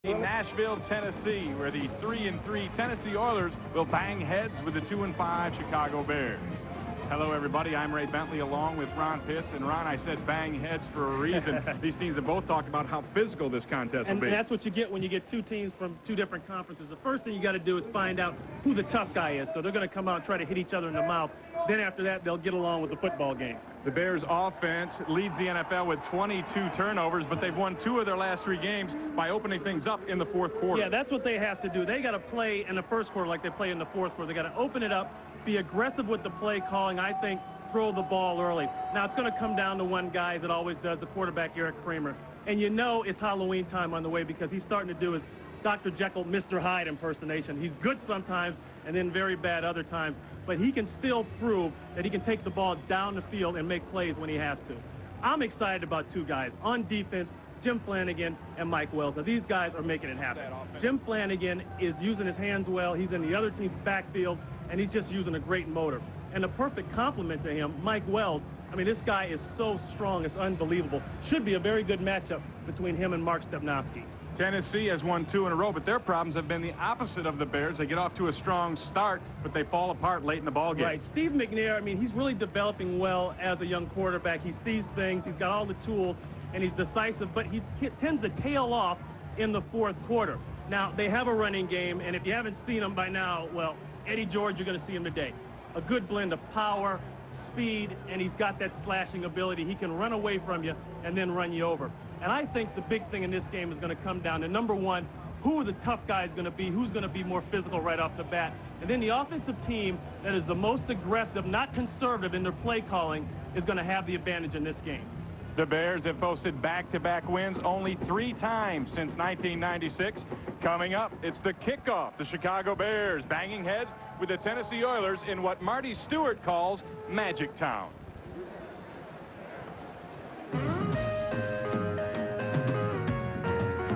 In Nashville, Tennessee, where the 3-3 Tennessee Oilers will bang heads with the 2-5 Chicago Bears. Hello, everybody. I'm Ray Bentley along with Ron Pitts. And, Ron, I said bang heads for a reason. These teams have both talked about how physical this contest will be. And that's what you get when you get two teams from two different conferences. The first thing you got to do is find out who the tough guy is. So they're going to come out and try to hit each other in the mouth. Then after that, they'll get along with the football game. The Bears offense leads the NFL with 22 turnovers, but they've won 2 of their last 3 games by opening things up in the fourth quarter. Yeah, that's what they have to do. They got to play in the first quarter like they play in the fourth quarter. They got to open it up, be aggressive with the play calling. I think throw the ball early. Now, it's going to come down to one guy that always does, the quarterback, Eric Kramer. And you know it's Halloween time on the way because he's starting to do his Dr. Jekyll, Mr. Hyde impersonation. He's good sometimes and then very bad other times. But he can still prove that he can take the ball down the field and make plays when he has to. I'm excited about 2 guys. On defense, Jim Flanagan and Mike Wells. Now, these guys are making it happen. Jim Flanagan is using his hands well. He's in the other team's backfield, and he's just using a great motor. And a perfect compliment to him, Mike Wells. I mean, this guy is so strong, it's unbelievable. Should be a very good matchup between him and Mark Stepnoski. Tennessee has won 2 in a row, but their problems have been the opposite of the Bears. They get off to a strong start, but they fall apart late in the ballgame. Right. Steve McNair, I mean, he's really developing well as a young quarterback. He sees things, he's got all the tools, and he's decisive, but he tends to tail off in the fourth quarter. Now, they have a running game, and if you haven't seen him by now, well, Eddie George, you're going to see him today. A good blend of power, speed, and he's got that slashing ability. He can run away from you and then run you over. And I think the big thing in this game is going to come down to, number one, who are the tough guys going to be? Who's going to be more physical right off the bat? And then the offensive team that is the most aggressive, not conservative in their play calling, is going to have the advantage in this game. The Bears have posted back-to-back wins only 3 times since 1996. Coming up, it's the kickoff. The Chicago Bears banging heads with the Tennessee Oilers in what Marty Stewart calls Magic Town.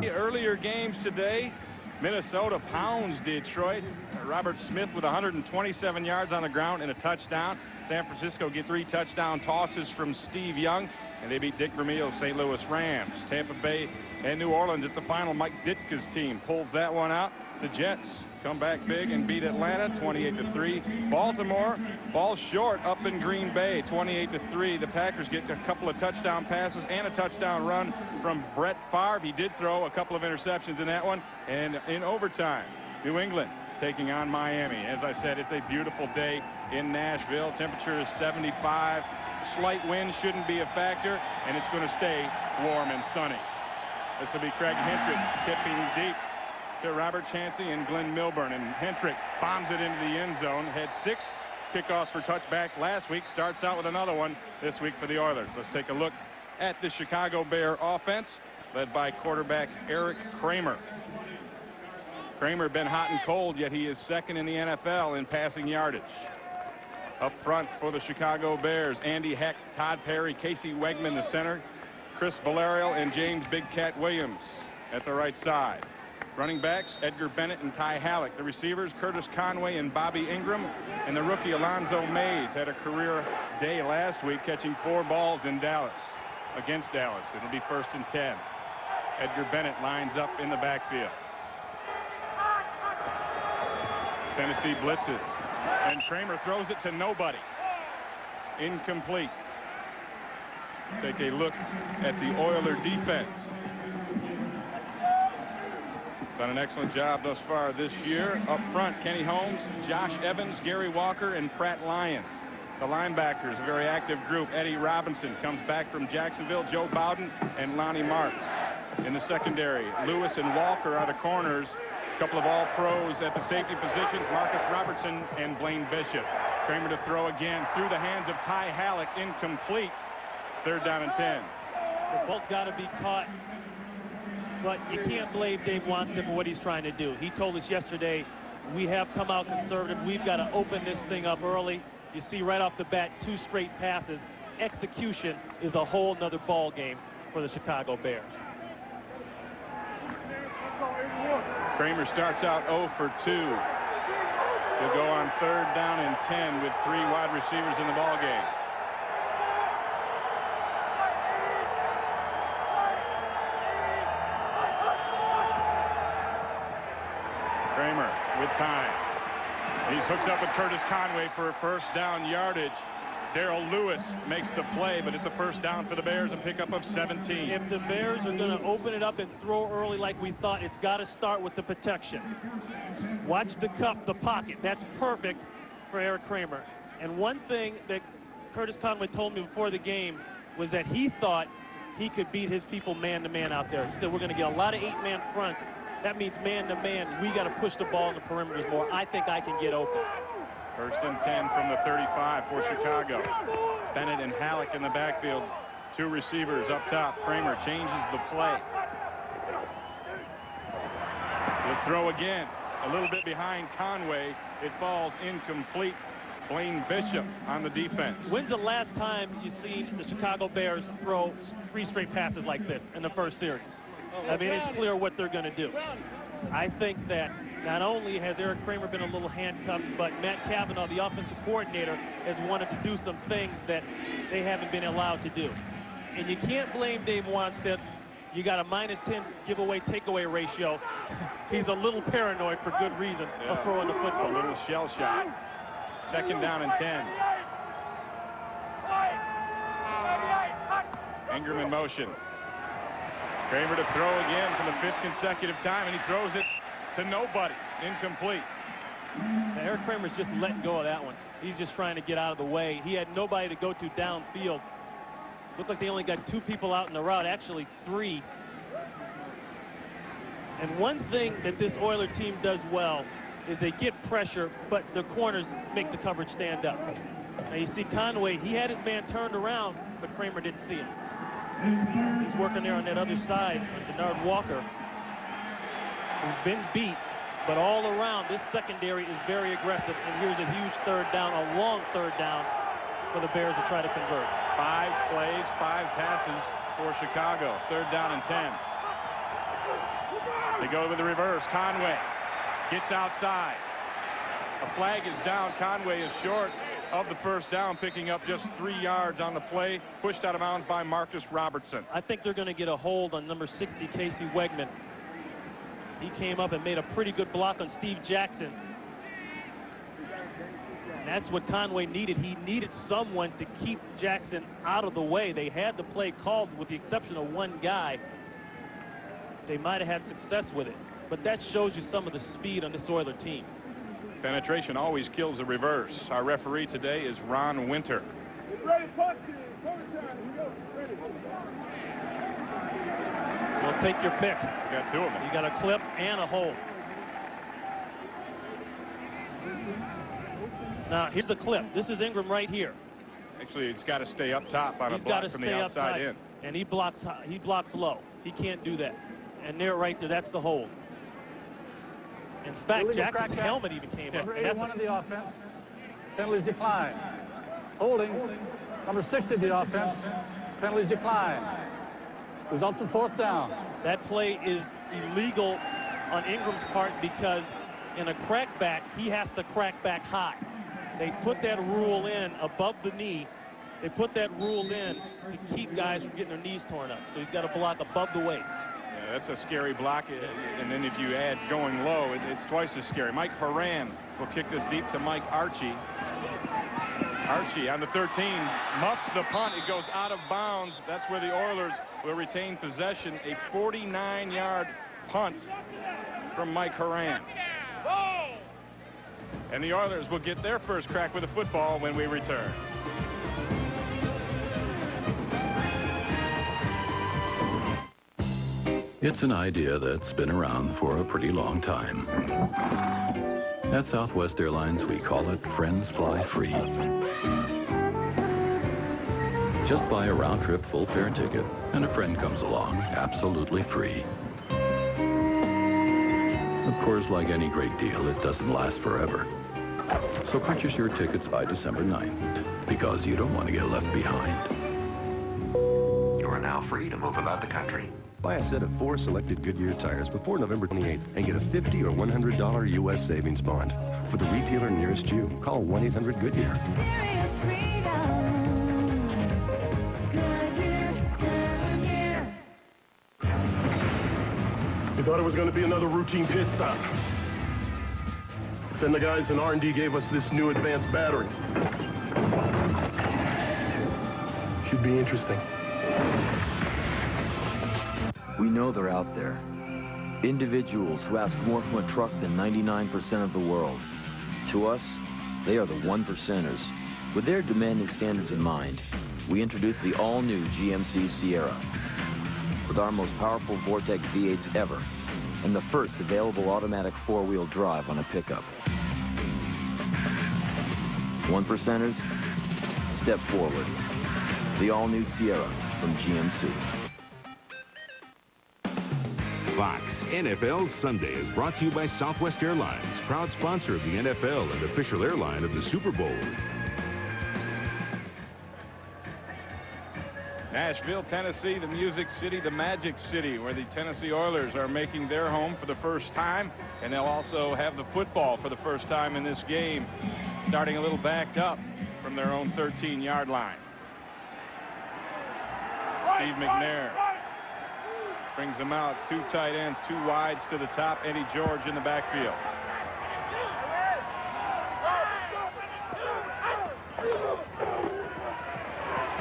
Earlier games today, Minnesota pounds Detroit. Robert Smith with 127 yards on the ground and a touchdown. San Francisco get 3 touchdown tosses from Steve Young, and they beat Dick Vermeil's St. Louis Rams. Tampa Bay and New Orleans, it's the final. Mike Ditka's team pulls that one out. The Jets come back big and beat Atlanta 28-3. Baltimore falls short up in Green Bay 28-3. The Packers get a couple of touchdown passes and a touchdown run from Brett Favre. He did throw a couple of interceptions in that one. And in overtime, New England taking on Miami. As I said, it's a beautiful day in Nashville. Temperature is 75. Slight wind shouldn't be a factor, and it's going to stay warm and sunny. This will be Craig Hentrich tipping deep to Robert Chancey and Glenn Milburn, and Hentrich bombs it into the end zone. Had 6 kickoffs for touchbacks last week, starts out with another one this week for the Oilers. Let's take a look at the Chicago Bear offense, led by quarterback Eric Kramer. Kramer been hot and cold, yet he is second in the NFL in passing yardage. Up front for the Chicago Bears, Andy Heck, Todd Perry, Casey Wegman, the center, Chris Valerio, and James Big Cat Williams at the right side. Running backs, Edgar Bennett and Ty Halleck. The receivers, Curtis Conway and Bobby Ingram. And the rookie, Alonzo Mays, had a career day last week, catching 4 balls in Dallas, against Dallas. It'll be 1st and 10. Edgar Bennett lines up in the backfield. Tennessee blitzes. And Kramer throws it to nobody. Incomplete. Take a look at the Oiler defense. Done an excellent job thus far this year. Up front, Kenny Holmes, Josh Evans, Gary Walker, and Pratt Lyons. The linebackers, a very active group. Eddie Robinson comes back from Jacksonville, Joe Bowden, and Lonnie Marks. In the secondary, Lewis and Walker are the corners. A couple of all-pros at the safety positions, Marcus Robertson and Blaine Bishop. Kramer to throw again through the hands of Ty Halleck, incomplete. 3rd down and 10. They both got to be caught. But you can't blame Dave Wannstedt for what he's trying to do. He told us yesterday, we have come out conservative. We've got to open this thing up early. You see right off the bat, 2 straight passes. Execution is a whole nother ball game for the Chicago Bears. Kramer starts out 0 for 2. He'll go on 3rd down and 10 with 3 wide receivers in the ball game. Kramer with time. He's hooked up with Curtis Conway for a first down yardage. Darrell Lewis makes the play, but it's a first down for the Bears, a pickup of 17. If the Bears are going to open it up and throw early like we thought, it's got to start with the protection. Watch the cup, the pocket. That's perfect for Eric Kramer. And one thing that Curtis Conway told me before the game was that he thought he could beat his people man-to-man out there. He said, we're going to get a lot of 8-man fronts. That means man-to-man. We got to push the ball in the perimeters more. I think I can get open. First and 10 from the 35 for Chicago. Bennett and Halleck in the backfield. Two receivers up top. Kramer changes the play. The throw again. A little bit behind Conway. It falls incomplete. Blaine Bishop on the defense. When's the last time you've seen the Chicago Bears throw 3 straight passes like this in the first series? I mean, it's clear what they're going to do. I think that not only has Eric Kramer been a little handcuffed, but Matt Cavanaugh, the offensive coordinator, has wanted to do some things that they haven't been allowed to do. And you can't blame Dave Wannstedt. You got a -10 giveaway takeaway ratio. He's a little paranoid for good reason of throwing the football. A little shell shot. Second down and 10. Ingram in motion. Kramer to throw again for the 5th consecutive time, and he throws it to nobody. Incomplete. Now, Eric Kramer's just letting go of that one. He's just trying to get out of the way. He had nobody to go to downfield. Looked like they only got 2 people out in the route, actually 3. And one thing that this Oiler team does well is they get pressure, but the corners make the coverage stand up. Now you see Conway, he had his man turned around, but Kramer didn't see him. He's working there on that other side, Denard Walker, who's been beat, but all around this secondary is very aggressive. And here's a huge 3rd down, a long 3rd down for the Bears to try to convert. 5 plays, 5 passes for Chicago. 3rd down and 10. They go with the reverse. Conway gets outside. A flag is down. Conway is short of the first down, picking up just 3 yards on the play, pushed out of bounds by Marcus Robertson. I think they're going to get a hold on number 60, Casey Wegman. He came up and made a pretty good block on Steve Jackson. And that's what Conway needed. He needed someone to keep Jackson out of the way. They had the play called with the exception of one guy. They might have had success with it. But that shows you some of the speed on this Oiler team. Penetration always kills the reverse. Our referee today is Ron Winter. Well, take your pick. You got 2 of them. You got a clip and a hold. Now, here's the clip. This is Ingram right here. Actually, it's got to stay up top on a block from the outside in. And he blocks low. He can't do that. And there, right there, that's the hold. In fact, Jackson's helmet even came up. Number 81 of the offense. Penalties decline. Holding. Number 60 of the offense. Penalties decline. Results in 4th down. That play is illegal on Ingram's part because in a crackback, he has to crack back high. They put that rule in above the knee. They put that rule in to keep guys from getting their knees torn up. So he's got to block above the waist. Yeah, that's a scary block. And then if you add going low, it's twice as scary. Mike Horan will kick this deep to Mike Archie. Archie on the 13 muffs the punt. It goes out of bounds. That's where the Oilers will retain possession. A 49-yard punt from Mike Horan. And the Oilers will get their first crack with the football when we return. It's an idea that's been around for a pretty long time. At Southwest Airlines, we call it Friends Fly Free. Just buy a round-trip full-fare ticket, and a friend comes along absolutely free. Of course, like any great deal, it doesn't last forever. So purchase your tickets by December 9th, because you don't want to get left behind. You are now free to move about the country. Buy a set of 4 selected Goodyear tires before November 28th and get a $50 or $100 U.S. savings bond. For the retailer nearest you, call 1-800-GOODYEAR. You thought it was going to be another routine pit stop. Then the guys in R&D gave us this new advanced battery. Should be interesting. We know they're out there. Individuals who ask more from a truck than 99% of the world. To us, they are the 1%ers. With their demanding standards in mind, we introduced the all-new GMC Sierra. With our most powerful Vortec V8s ever, and the first available automatic four-wheel drive on a pickup. 1%ers, step forward. The all-new Sierra from GMC. Fox NFL Sunday is brought to you by Southwest Airlines, proud sponsor of the NFL and official airline of the Super Bowl. Nashville, Tennessee, the Music City, the Magic City, where the Tennessee Oilers are making their home for the first time, and they'll also have the football for the first time in this game, starting a little backed up from their own 13-yard line. Steve McNair brings them out, two tight ends, two wides to the top. Eddie George in the backfield.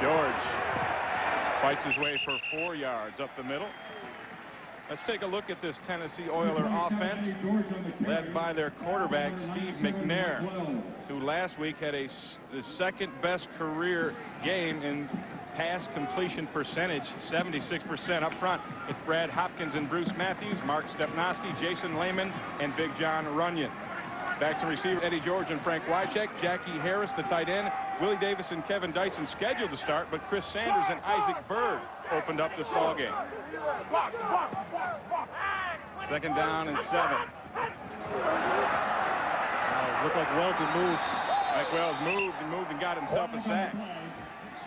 George fights his way for 4 yards up the middle. Let's take a look at this Tennessee Oiler offense, led by their quarterback, Steve McNair, who last week had the second best career game in pass completion percentage, 76% up front. It's Brad Hopkins and Bruce Matthews, Mark Stepnoski, Jason Lehman, and Big John Runyon. Backs and receiver, Eddie George and Frank Wycheck. Jackie Harris, the tight end. Willie Davis and Kevin Dyson scheduled to start, but Chris Sanders and Isaac Bird opened up this ball game. Second down and 7. Looked like Wells had moved. Mike Wells moved and got himself a sack.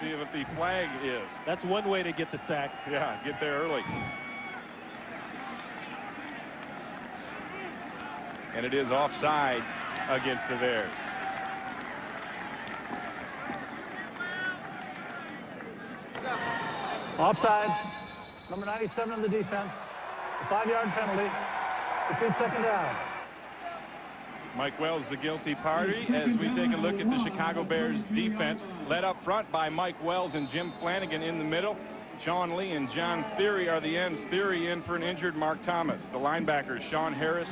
See what the flag is. That's one way to get the sack. Yeah, get there early. And it is offsides against the Bears. Offside. Number 97 on the defense. A 5-yard penalty. Repeat second down. Mike Wells, the guilty party, as we take a look at the Chicago Bears defense, led up front by Mike Wells and Jim Flanagan in the middle. Sean Lee and John Theory are the ends. Theory in for an injured Mark Thomas. The linebackers, Sean Harris,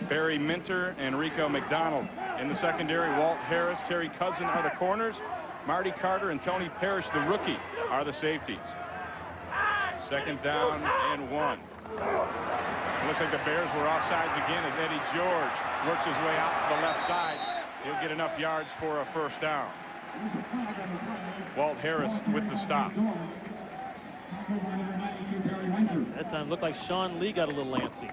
Barry Minter, and Rico McDonald. In the secondary, Walt Harris, Terry Cousin are the corners. Marty Carter and Tony Parrish, the rookie, are the safeties. Second down and 1. It looks like the Bears were offsides again as Eddie George works his way out to the left side. He'll get enough yards for a first down. Walt Harris with the stop. That time looked like Sean Lee got a little antsy.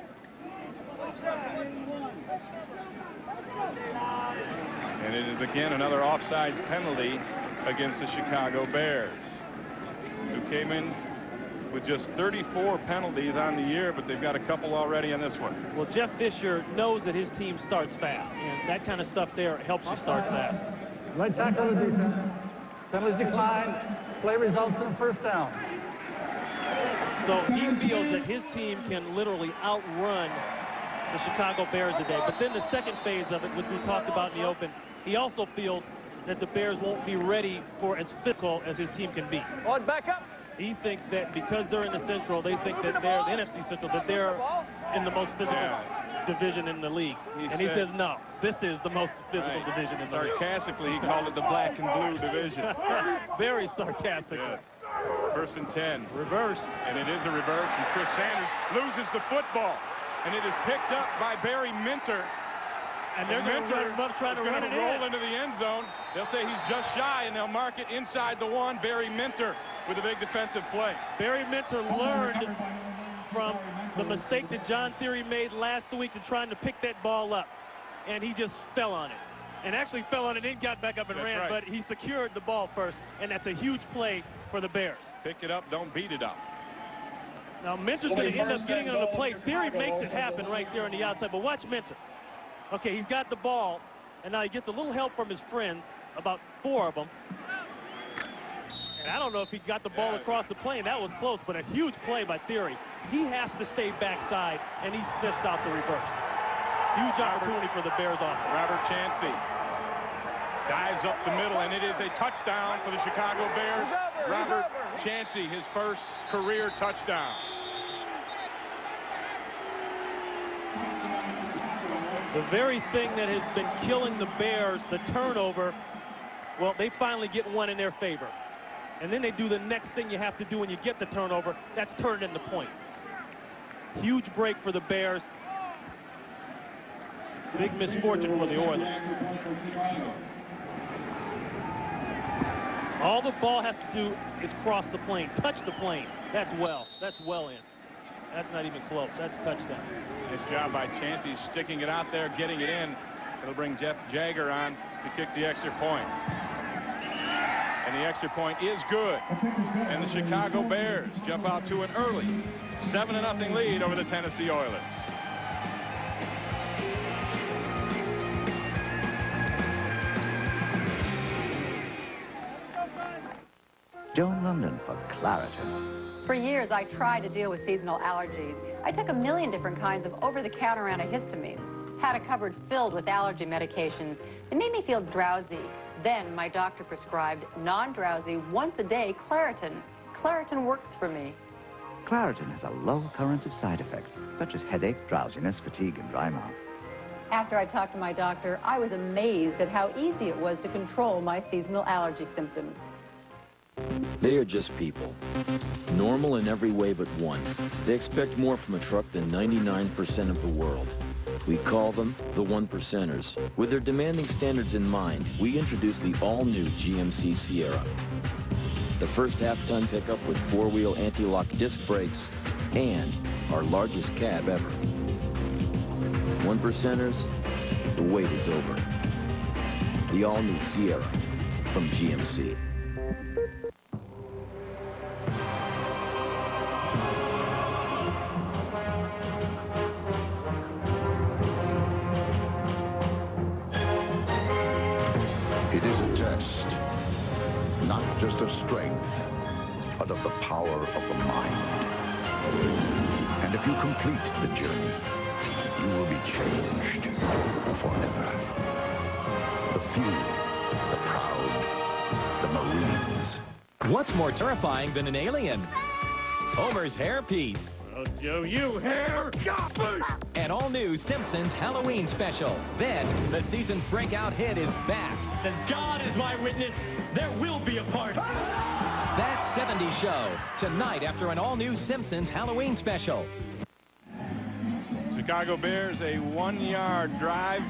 And it is again another offsides penalty against the Chicago Bears, who came in with just 34 penalties on the year, but they've got a couple already on this one. Well, Jeff Fisher knows that his team starts fast, and that kind of stuff there helps you start fast. Right tackle of the defense. Penalties decline. Play results in a first down. So he feels that his team can literally outrun the Chicago Bears today. But then the second phase of it, which we talked about in the open, he also feels that the Bears won't be ready for as physical as his team can be. On, back up. He thinks that because they're in the Central, they think that they're the NFC Central, that they're in the most physical division in the league. He says, no, this is the most physical division in the league. Sarcastically, he called it the black and blue division. Very sarcastic. Yes. First and 10. Reverse. And it is a reverse, and Chris Sanders loses the football. And it is picked up by Barry Minter. And they're going to roll into the end zone. They'll say he's just shy, and they'll mark it inside the 1. Barry Minter with a big defensive play. Barry Minter learned from the mistake that John Theory made last week in trying to pick that ball up. And he just fell on it. And actually fell on it and got back up and ran. Right. But he secured the ball first, and that's a huge play for the Bears. Pick it up, don't beat it up. Now, Minter's going to end up getting on the play. Theory makes it happen right there on the outside. But watch Minter. Okay, he's got the ball, and now he gets a little help from his friends, about 4 of them. And I don't know if he got the ball across the plane. That was close, but a huge play by Theory. He has to stay backside, and he sniffs out the reverse. Huge opportunity for the Bears offense. Robert Chancey dives up the middle, and it is a touchdown for the Chicago Bears. Robert Chancey, his first career touchdown. The very thing that has been killing the Bears, the turnover, well, they finally get one in their favor. And then they do the next thing you have to do when you get the turnover. That's turn it into points. Huge break for the Bears. Big misfortune for the Oilers. All the ball has to do is cross the plane, touch the plane. That's well in. That's not even close. That's touchdown. Nice job by Chancey sticking it out there, getting it in. It'll bring Jeff Jagger on to kick the extra point. And the extra point is good. And the Chicago Bears jump out to an early 7-0 lead over the Tennessee Oilers. Joan London for Claritin. For years, I tried to deal with seasonal allergies. I took a million different kinds of over-the-counter antihistamines, had a cupboard filled with allergy medications. It made me feel drowsy. Then my doctor prescribed non-drowsy, once-a-day Claritin. Claritin works for me. Claritin has a low occurrence of side effects, such as headache, drowsiness, fatigue, and dry mouth. After I talked to my doctor, I was amazed at how easy it was to control my seasonal allergy symptoms. They are just people. Normal in every way but one. They expect more from a truck than 99% of the world. We call them the 1%ers. With their demanding standards in mind, we introduce the all-new GMC Sierra. The first half-ton pickup with four-wheel anti-lock disc brakes and our largest cab ever. 1%ers, the wait is over. The all-new Sierra from GMC. It is a test, not just of strength, but of the power of the mind. And if you complete the journey, you will be changed forever. The few, the proud, the Marines. What's more terrifying than an alien? Homer's hairpiece. I'll show you hair. An all-new Simpsons Halloween special. Then, the season's breakout hit is back. As God is my witness, there will be a party. That 70s Show, tonight after an all-new Simpsons Halloween special. Chicago Bears, a 1-yard drive.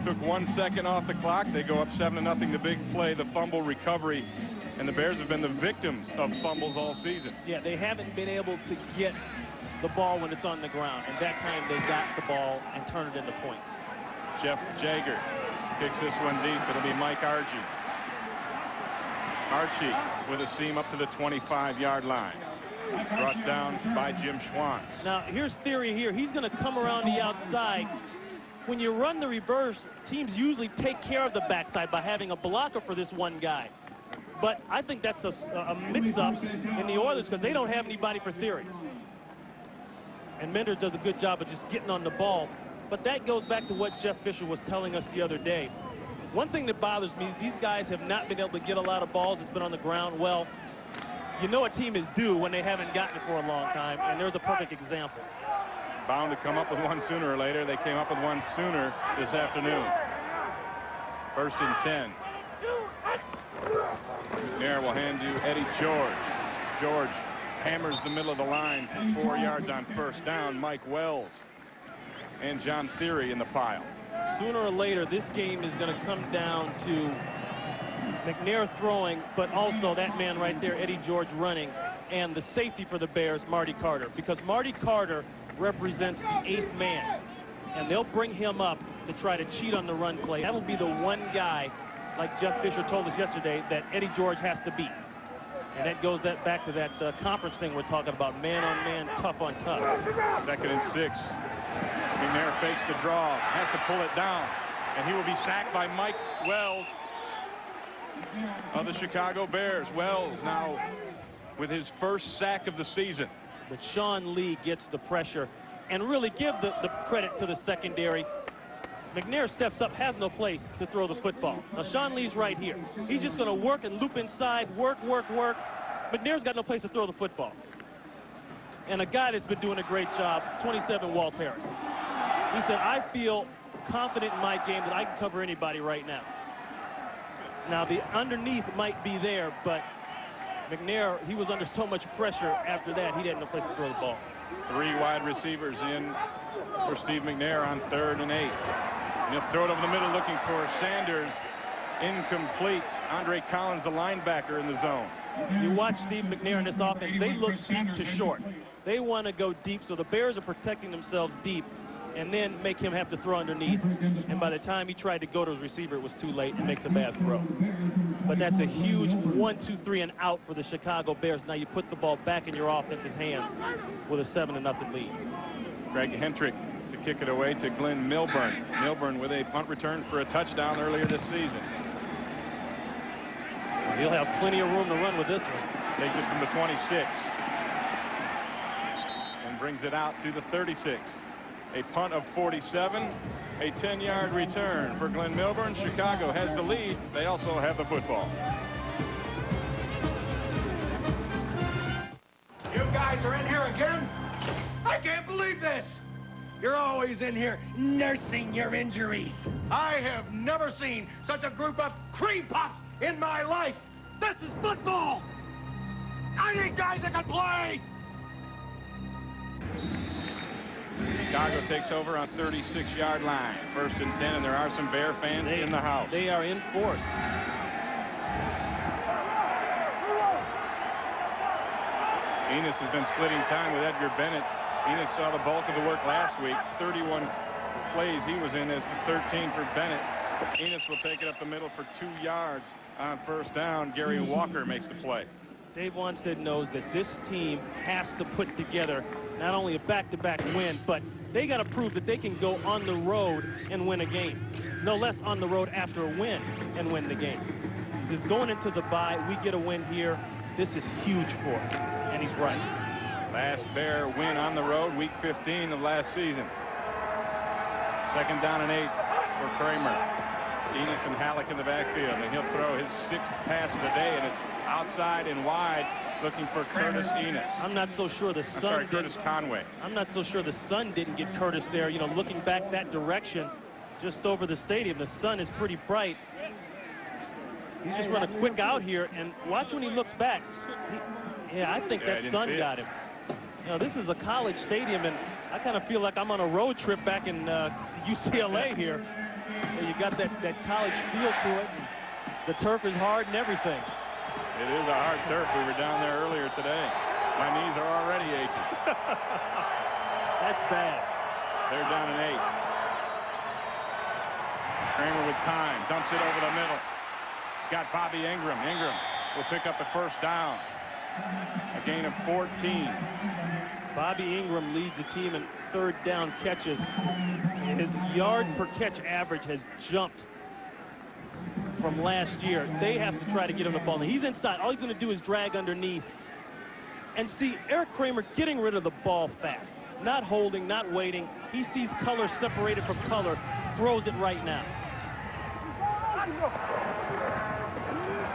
Took 1 second off the clock. They go up 7-0. The big play, the fumble recovery. And the Bears have been the victims of fumbles all season. Yeah, they haven't been able to get the ball when it's on the ground. And that time they got the ball and turned it into points. Jeff Jagger kicks this one deep. It'll be Mike Archie. Archie with a seam up to the 25-yard line. Brought down by Jim Schwantz. Now, here's theory here. He's going to come around the outside. When you run the reverse, teams usually take care of the backside by having a blocker for this one guy. But I think that's a mix-up in the Oilers because they don't have anybody for theory. And Menders does a good job of just getting on the ball. But that goes back to what Jeff Fisher was telling us the other day. One thing that bothers me, these guys have not been able to get a lot of balls. It's been on the ground. Well, you know a team is due when they haven't gotten it for a long time, and there's a perfect example. Bound to come up with one sooner or later. They came up with one sooner this afternoon. 1st and 10. McNair will hand to Eddie George. George hammers the middle of the line for 4 yards on first down. Mike Wells and John Theory in the pile. Sooner or later, this game is going to come down to McNair throwing, but also that man right there, Eddie George, running, and the safety for the Bears, Marty Carter, because Marty Carter represents the 8th man, and they'll bring him up to try to cheat on the run play. That'll be the one guy, like Jeff Fisher told us yesterday, that Eddie George has to beat. And that goes back to that conference thing we're talking about, man on man, tough on tough. 2nd and 6. McNair fakes the draw, has to pull it down, and he will be sacked by Mike Wells of the Chicago Bears. Wells now with his first sack of the season. But Sean Lee gets the pressure, and really give the credit to the secondary. McNair steps up, has no place to throw the football. Now, Sean Lee's right here. He's just going to work and loop inside, work. McNair's got no place to throw the football. And a guy that's been doing a great job, 27, Walt Harris. He said, I feel confident in my game that I can cover anybody right now. Now, the underneath might be there, but McNair, he was under so much pressure after that, he had no place to throw the ball. 3 wide receivers in for Steve McNair on 3rd and 8. And he'll throw it over the middle looking for Sanders. Incomplete. Andre Collins, the linebacker, in the zone. You watch Steve McNair in this offense, they look deep to short. They want to go deep, so the Bears are protecting themselves deep and then make him have to throw underneath. And by the time he tried to go to his receiver, it was too late and makes a bad throw. But that's a huge 1, 2, 3 and out for the Chicago Bears. Now you put the ball back in your offense's hands with a 7-0 lead. Greg Hentrick to kick it away to Glenn Milburn. Milburn with a punt return for a touchdown earlier this season. He'll have plenty of room to run with this one. Takes it from the 26 and brings it out to the 36. A punt of 47, a 10-yard return for Glenn Milburn. Chicago has the lead. They also have the football. You guys are in here again? I can't believe this. You're always in here nursing your injuries. I have never seen such a group of cream puffs in my life. This is football. I need guys that can play. Chicago takes over on 36-yard line. 1st and 10, and there are some Bear fans in the house. They are in force. Enos has been splitting time with Edgar Bennett. Enos saw the bulk of the work last week. 31 plays he was in as to 13 for Bennett. Enos will take it up the middle for 2 yards on 1st down. Gary Walker makes the play. Dave Wanstead knows that this team has to put together not only a back-to-back win, but they got to prove that they can go on the road and win a game. No less on the road after a win and win the game. He says, going into the bye, we get a win here. This is huge for us. And he's right. Last Bear win on the road, week 15 of last season. 2nd down and 8 for Kramer. Enos and Halleck in the backfield, and he'll throw his 6th pass of the day, and it's outside and wide, looking for Curtis Enos. I'm not so sure the sun. Curtis Conway. I'm not so sure the sun didn't get Curtis there. You know, looking back that direction, just over the stadium, the sun is pretty bright. He's just run a quick out here, and watch when he looks back. Yeah, I think that sun got him. You know, this is a college stadium, and I kind of feel like I'm on a road trip back in UCLA here. You got that college feel to it. The turf is hard and everything. It is a hard turf. We were down there earlier today. My knees are already aching. That's bad. They're down an 8. Kramer with time. Dumps it over the middle. It's got Bobby Ingram. Ingram will pick up the 1st down. A gain of 14. Bobby Ingram leads the team in 3rd down catches. His yard per catch average has jumped from last year. They have to try to get him the ball. He's inside. All he's going to do is drag underneath. And see, Eric Kramer getting rid of the ball fast. Not holding, not waiting. He sees color separated from color. Throws it right now.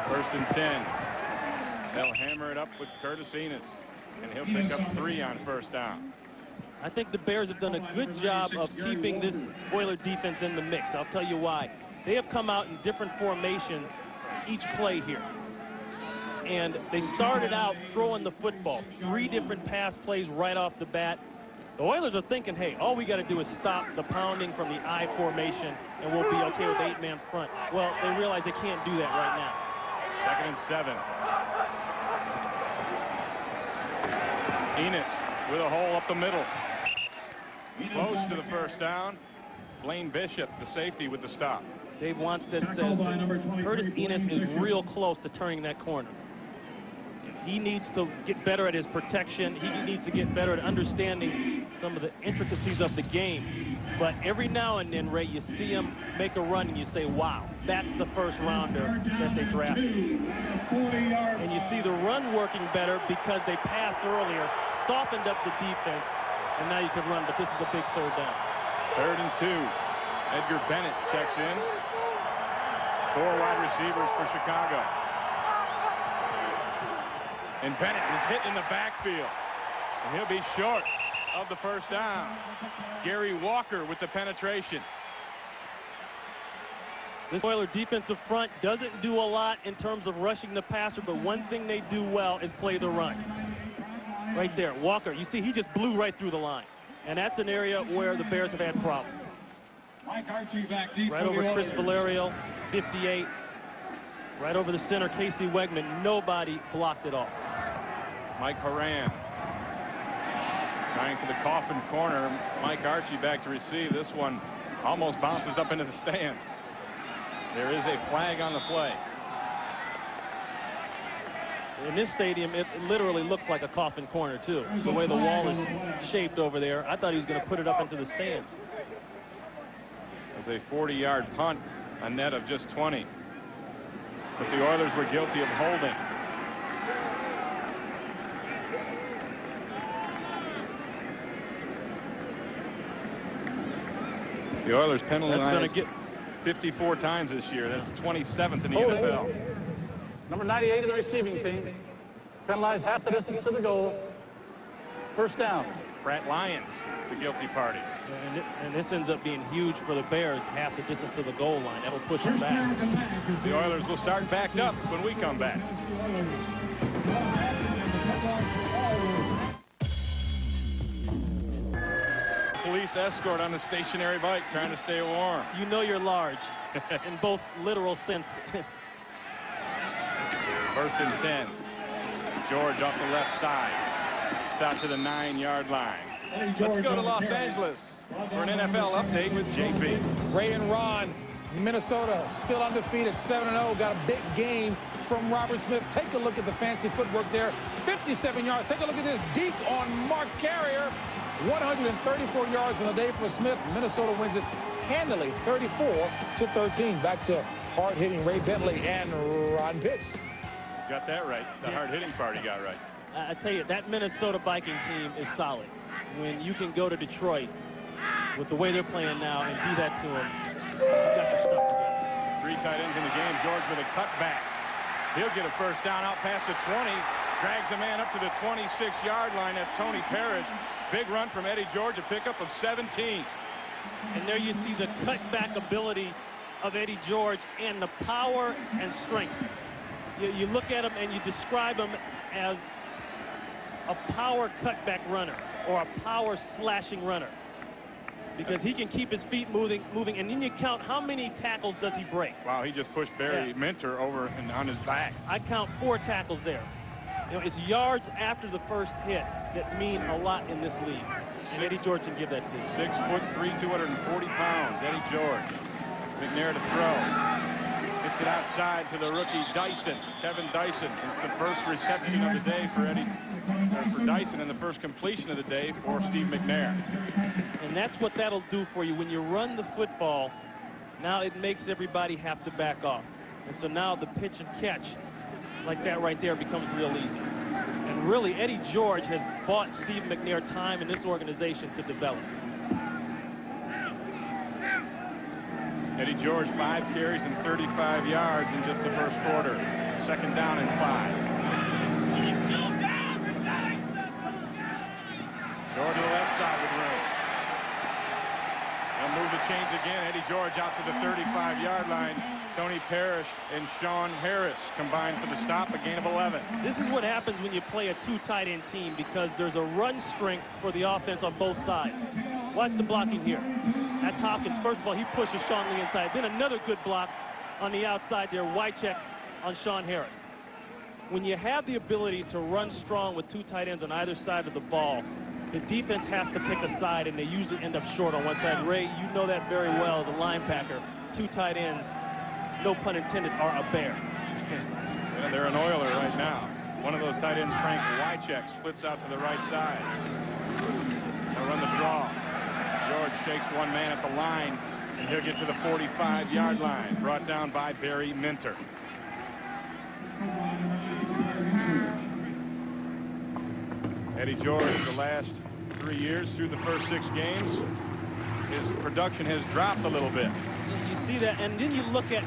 1st and 10. They'll hammer it up with Curtis Enos, and he'll pick up 3 on 1st down. I think the Bears have done a good job of keeping this Oiler defense in the mix. I'll tell you why. They have come out in different formations each play here. And they started out throwing the football. 3 different pass plays right off the bat. The Oilers are thinking, hey, all we got to do is stop the pounding from the I formation, and we'll be okay with the 8-man front. Well, they realize they can't do that right now. 2nd and 7. Enos with a hole up the middle. Close to the 1st down. Blaine Bishop, the safety, with the stop. Dave Wanstead says Curtis Enos is real close to turning that corner. He needs to get better at his protection. He needs to get better at understanding some of the intricacies of the game. But every now and then, Ray, you see him make a run and you say, wow, that's the 1st rounder that they drafted. And you see the run working better because they passed earlier, softened up the defense, and now you can run, but this is a big 3rd down. 3rd and 2. Edgar Bennett checks in. 4 wide receivers for Chicago. And Bennett is hit in the backfield. And he'll be short of the first down. Gary Walker with the penetration. This Oiler defensive front doesn't do a lot in terms of rushing the passer, but one thing they do well is play the run. Right there, Walker, you see he just blew right through the line. And that's an area where the Bears have had problems. Mike Archie back deep. Right over Chris Valerio, 58. Right over the center, Casey Wegman. Nobody blocked it off. Mike Horan trying for the coffin corner. Mike Archie back to receive. This one almost bounces up into the stands. There is a flag on the play. In this stadium, it literally looks like a coffin corner, too. The way the wall is shaped over there. I thought he was going to put it up into the stands. It was a 40-yard punt, a net of just 20. But the Oilers were guilty of holding. The Oilers penalized 54 times this year. That's 27th in the NFL. Number 98 of the receiving team. Penalized half the distance to the goal. First down. Pratt Lyons, the guilty party. And this ends up being huge for the Bears, half the distance to the goal line. That'll push them back. The Oilers will start backed up when we come back. Police escort on the stationary bike trying to stay warm. You know you're large in both literal sense. First and 10. George off the left side. It's out to the 9-yard line. Let's go to Los Angeles for an NFL update with JP. Ray and Ron, Minnesota still undefeated, 7-0. Got a big game from Robert Smith. Take a look at the fancy footwork there. 57 yards. Take a look at this deke on Mark Carrier. 134 yards on the day for Smith. Minnesota wins it handily, 34-13. Back to hard-hitting Ray Bentley and Ron Pitts. Got that right. The hard-hitting part he got right. I tell you, that Minnesota Viking team is solid. When you can go to Detroit with the way they're playing now and do that to them, you got your stuff together. 3 tight ends in the game. George with a cutback. He'll get a first down out past the 20. Drags a man up to the 26-yard line. That's Tony Parrish. Big run from Eddie George, a pickup of 17. And there you see the cutback ability of Eddie George and the power and strength. You look at him and you describe him as a power cutback runner or a power slashing runner, because he can keep his feet moving, and then you count how many tackles does he break. Wow, he just pushed Barry Minter over and on his back. I count 4 tackles there. You know, it's yards after the first hit that mean a lot in this league, and Eddie George can give that to you. 6'3", 240 pounds, Eddie George. McNair to throw. Gets it outside to the rookie Dyson, Kevin Dyson. It's the first reception of the day for Dyson, and the first completion of the day for Steve McNair. And that's what that'll do for you when you run the football. Now it makes everybody have to back off, and so now the pitch and catch like that right there becomes real easy. And really, Eddie George has bought Steve McNair time in this organization to develop. Eddie George, 5 carries and 35 yards in just the first quarter. Second down and 5. George to the left side with room. They'll move the chains again. Eddie George out to the 35-yard line. Tony Parrish and Sean Harris combined for the stop, a gain of 11. This is what happens when you play a 2 tight end team, because there's a run strength for the offense on both sides. Watch the blocking here. That's Hopkins. First of all, he pushes Sean Lee inside. Then another good block on the outside there. Wycheck on Sean Harris. When you have the ability to run strong with 2 tight ends on either side of the ball, the defense has to pick a side, and they usually end up short on one side. Ray, you know that very well as a linebacker. 2 tight ends, no pun intended, are a bear. Yeah, they're an Oiler right now. One of those tight ends, Frank Wycheck, splits out to the right side. They'll run the draw. George shakes one man at the line, and he'll get to the 45-yard line, brought down by Barry Minter. Eddie George, the last 3 years through the first 6 games, his production has dropped a little bit. You see that, and then you look at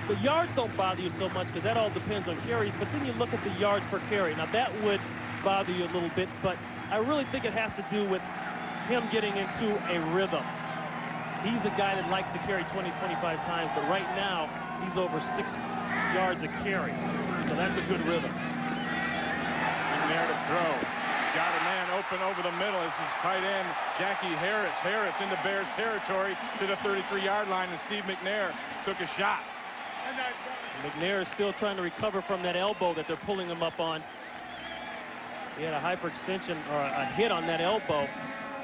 the yards don't bother you so much because that all depends on carries, but then you look at the yards per carry. Now that would bother you a little bit, but I really think it has to do with him getting into a rhythm. He's a guy that likes to carry 20, 25 times, but right now he's over 6 yards a carry, so that's a good rhythm. In there to throw. Got a man open over the middle. This is tight end Jackie Harris. Harris into Bears territory to the 33-yard line, and Steve McNair took a shot. McNair is still trying to recover from that elbow that they're pulling him up on. He had a hyperextension or a hit on that elbow,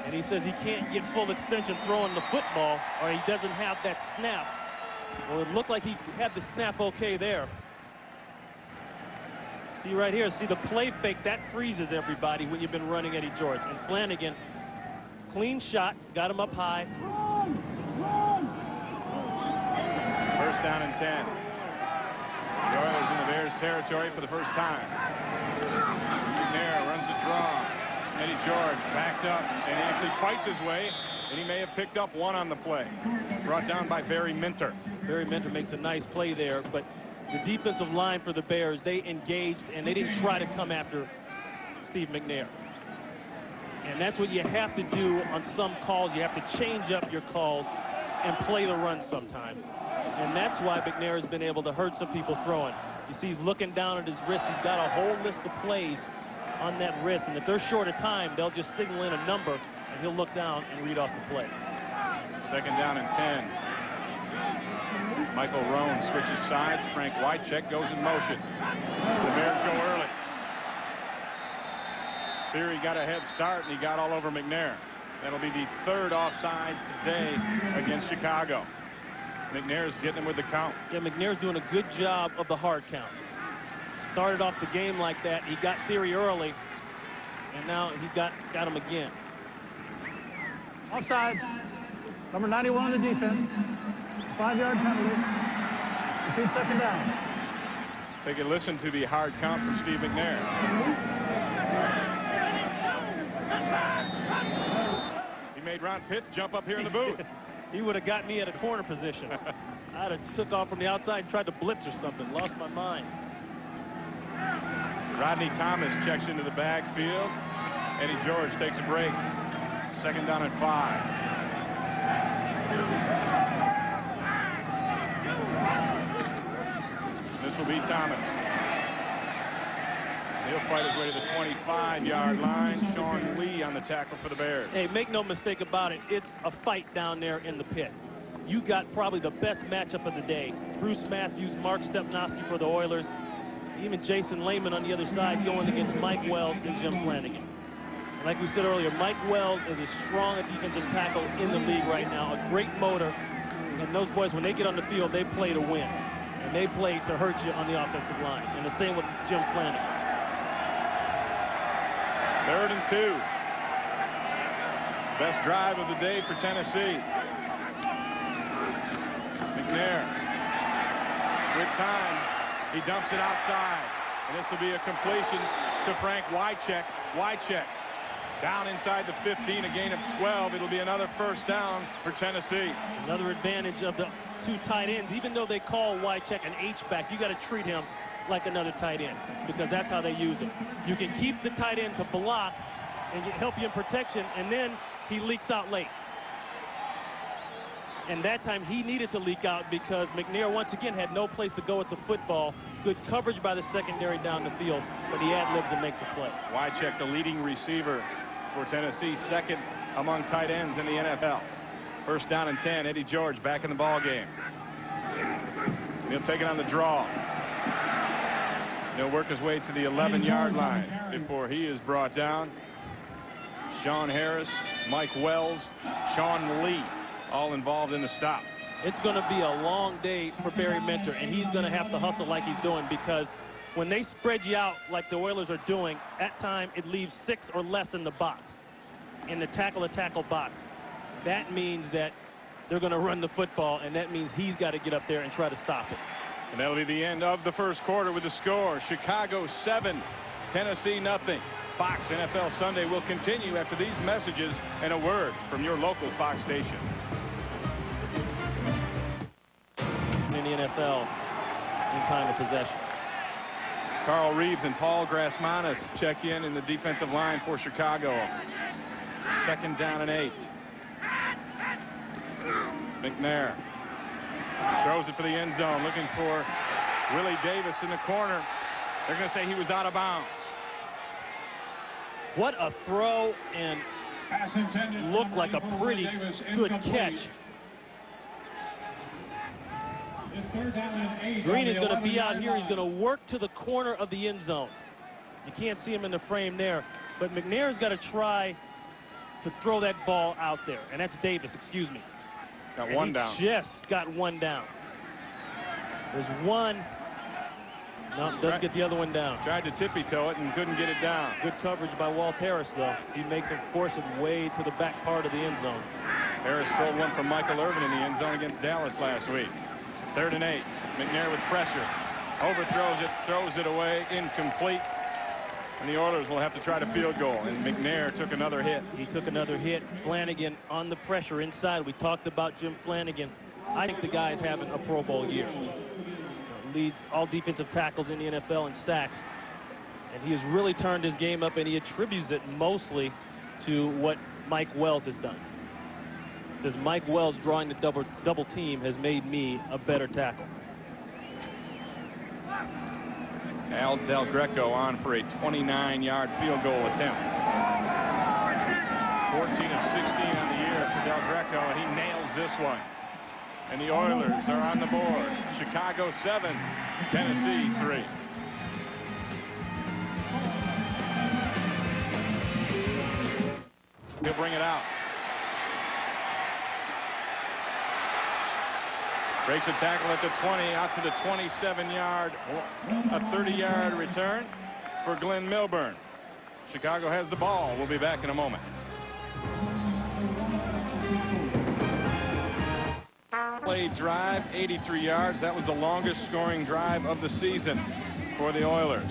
and he says he can't get full extension throwing the football, or he doesn't have that snap. Well, it looked like he had the snap okay there. See right here, see the play fake, that freezes everybody when you've been running Eddie George. And Flanagan, clean shot, got him up high. First down and 10. The Oilers in the Bears territory for the first time. McNair runs the draw. Eddie George backed up, and he actually fights his way, and he may have picked up one on the play. Brought down by Barry Minter. Barry Minter makes a nice play there, but the defensive line for the Bears, they engaged, and they didn't try to come after Steve McNair. And that's what you have to do on some calls. You have to change up your calls and play the run sometimes. And that's why McNair has been able to hurt some people throwing. You see he's looking down at his wrist. He's got a whole list of plays on that wrist. And if they're short of time, they'll just signal in a number, and he'll look down and read off the play. Second down and 10. Michael Roan switches sides. Frank Wycheck goes in motion. The Bears go early. Theory got a head start, and he got all over McNair. That'll be the third offsides today against Chicago. McNair's getting him with the count. Yeah, McNair's doing a good job of the hard count. Started off the game like that. He got Theory early, and now he's got him again. Offside. Number 91 on the defense. 5-yard penalty. Repeat second down. Take a listen to the hard count from Steve McNair. He made Ron Pitts jump up here in the booth. He would have got me at a corner position. I'd have took off from the outside and tried to blitz or something. Lost my mind. Rodney Thomas checks into the backfield. Eddie George takes a break. Second down and 5. This will be Thomas. He'll fight his way to the 25-yard line. Sean Lee on the tackle for the Bears. Hey, make no mistake about it. It's a fight down there in the pit. You got probably the best matchup of the day. Bruce Matthews, Mark Stepnoski for the Oilers. Even Jason Lehman on the other side going against Mike Wells and Jim Flanagan. Like we said earlier, Mike Wells is as strong a defensive tackle in the league right now. A great motor. And those boys, when they get on the field, they play to win. And they play to hurt you on the offensive line. And the same with Jim Flanagan. Third and 2. Best drive of the day for Tennessee. McNair. With time, he dumps it outside. And this will be a completion to Frank Wycheck. Wycheck down inside the 15, a gain of 12. It'll be another first down for Tennessee. Another advantage of the two tight ends. Even though they call Wycheck an H-back, you got to treat him like another tight end, because that's how they use him. You can keep the tight end to block and help you in protection, and then he leaks out late. And that time he needed to leak out because McNair once again had no place to go with the football. Good coverage by the secondary down the field, but he ad-libs and makes a play. Wycheck, the leading receiver for Tennessee, second among tight ends in the NFL. First down and 10. Eddie George back in the ball game. He'll take it on the draw. He'll work his way to the 11-yard line before he is brought down. Sean Harris, Mike Wells, Sean Lee, all involved in the stop. It's going to be a long day for Barry Minter, and he's going to have to hustle like he's doing, because when they spread you out like the Oilers are doing, at time it leaves 6 or less in the box, in the tackle-to-tackle box. That means that they're going to run the football, and that means he's got to get up there and try to stop it. And that'll be the end of the first quarter with the score. Chicago 7, Tennessee nothing. Fox NFL Sunday will continue after these messages and a word from your local Fox station. In the NFL in time of possession. Carl Reeves and Paul Grasmanis check in the defensive line for Chicago. 2nd down and 8. McNair throws it for the end zone, looking for Willie Davis in the corner. They're going to say he was out of bounds. What a throw, and looked like a pretty good catch. Green is going to be out here. He's going to work to the corner of the end zone. You can't see him in the frame there, but McNair's got to try to throw that ball out there, and that's Davis, excuse me. Got one down. Just got one down. There's one. No, doesn't get the other one down. Tried to tippy-toe it and couldn't get it down. Good coverage by Walt Harris, though. He makes him force it way to the back part of the end zone. Harris stole one from Michael Irvin in the end zone against Dallas last week. 3rd and 8. McNair with pressure. Overthrows it, throws it away, incomplete. And the Oilers will have to try to field goal. And McNair took another hit. He took another hit. Flanagan on the pressure inside. We talked about Jim Flanagan. I think the guy's having a Pro Bowl year. Leads all defensive tackles in the NFL in sacks. And he has really turned his game up, and he attributes it mostly to what Mike Wells has done. Says Mike Wells drawing the double team has made me a better tackle. Al Del Greco on for a 29-yard field goal attempt. 14 of 16 on the year for Del Greco, and he nails this one. And the Oilers are on the board. Chicago 7, Tennessee 3. He'll bring it out. Breaks a tackle at the 20, out to the 27-yard, a 30-yard return for Glenn Milburn. Chicago has the ball. We'll be back in a moment. Played drive, 83 yards. That was the longest scoring drive of the season for the Oilers.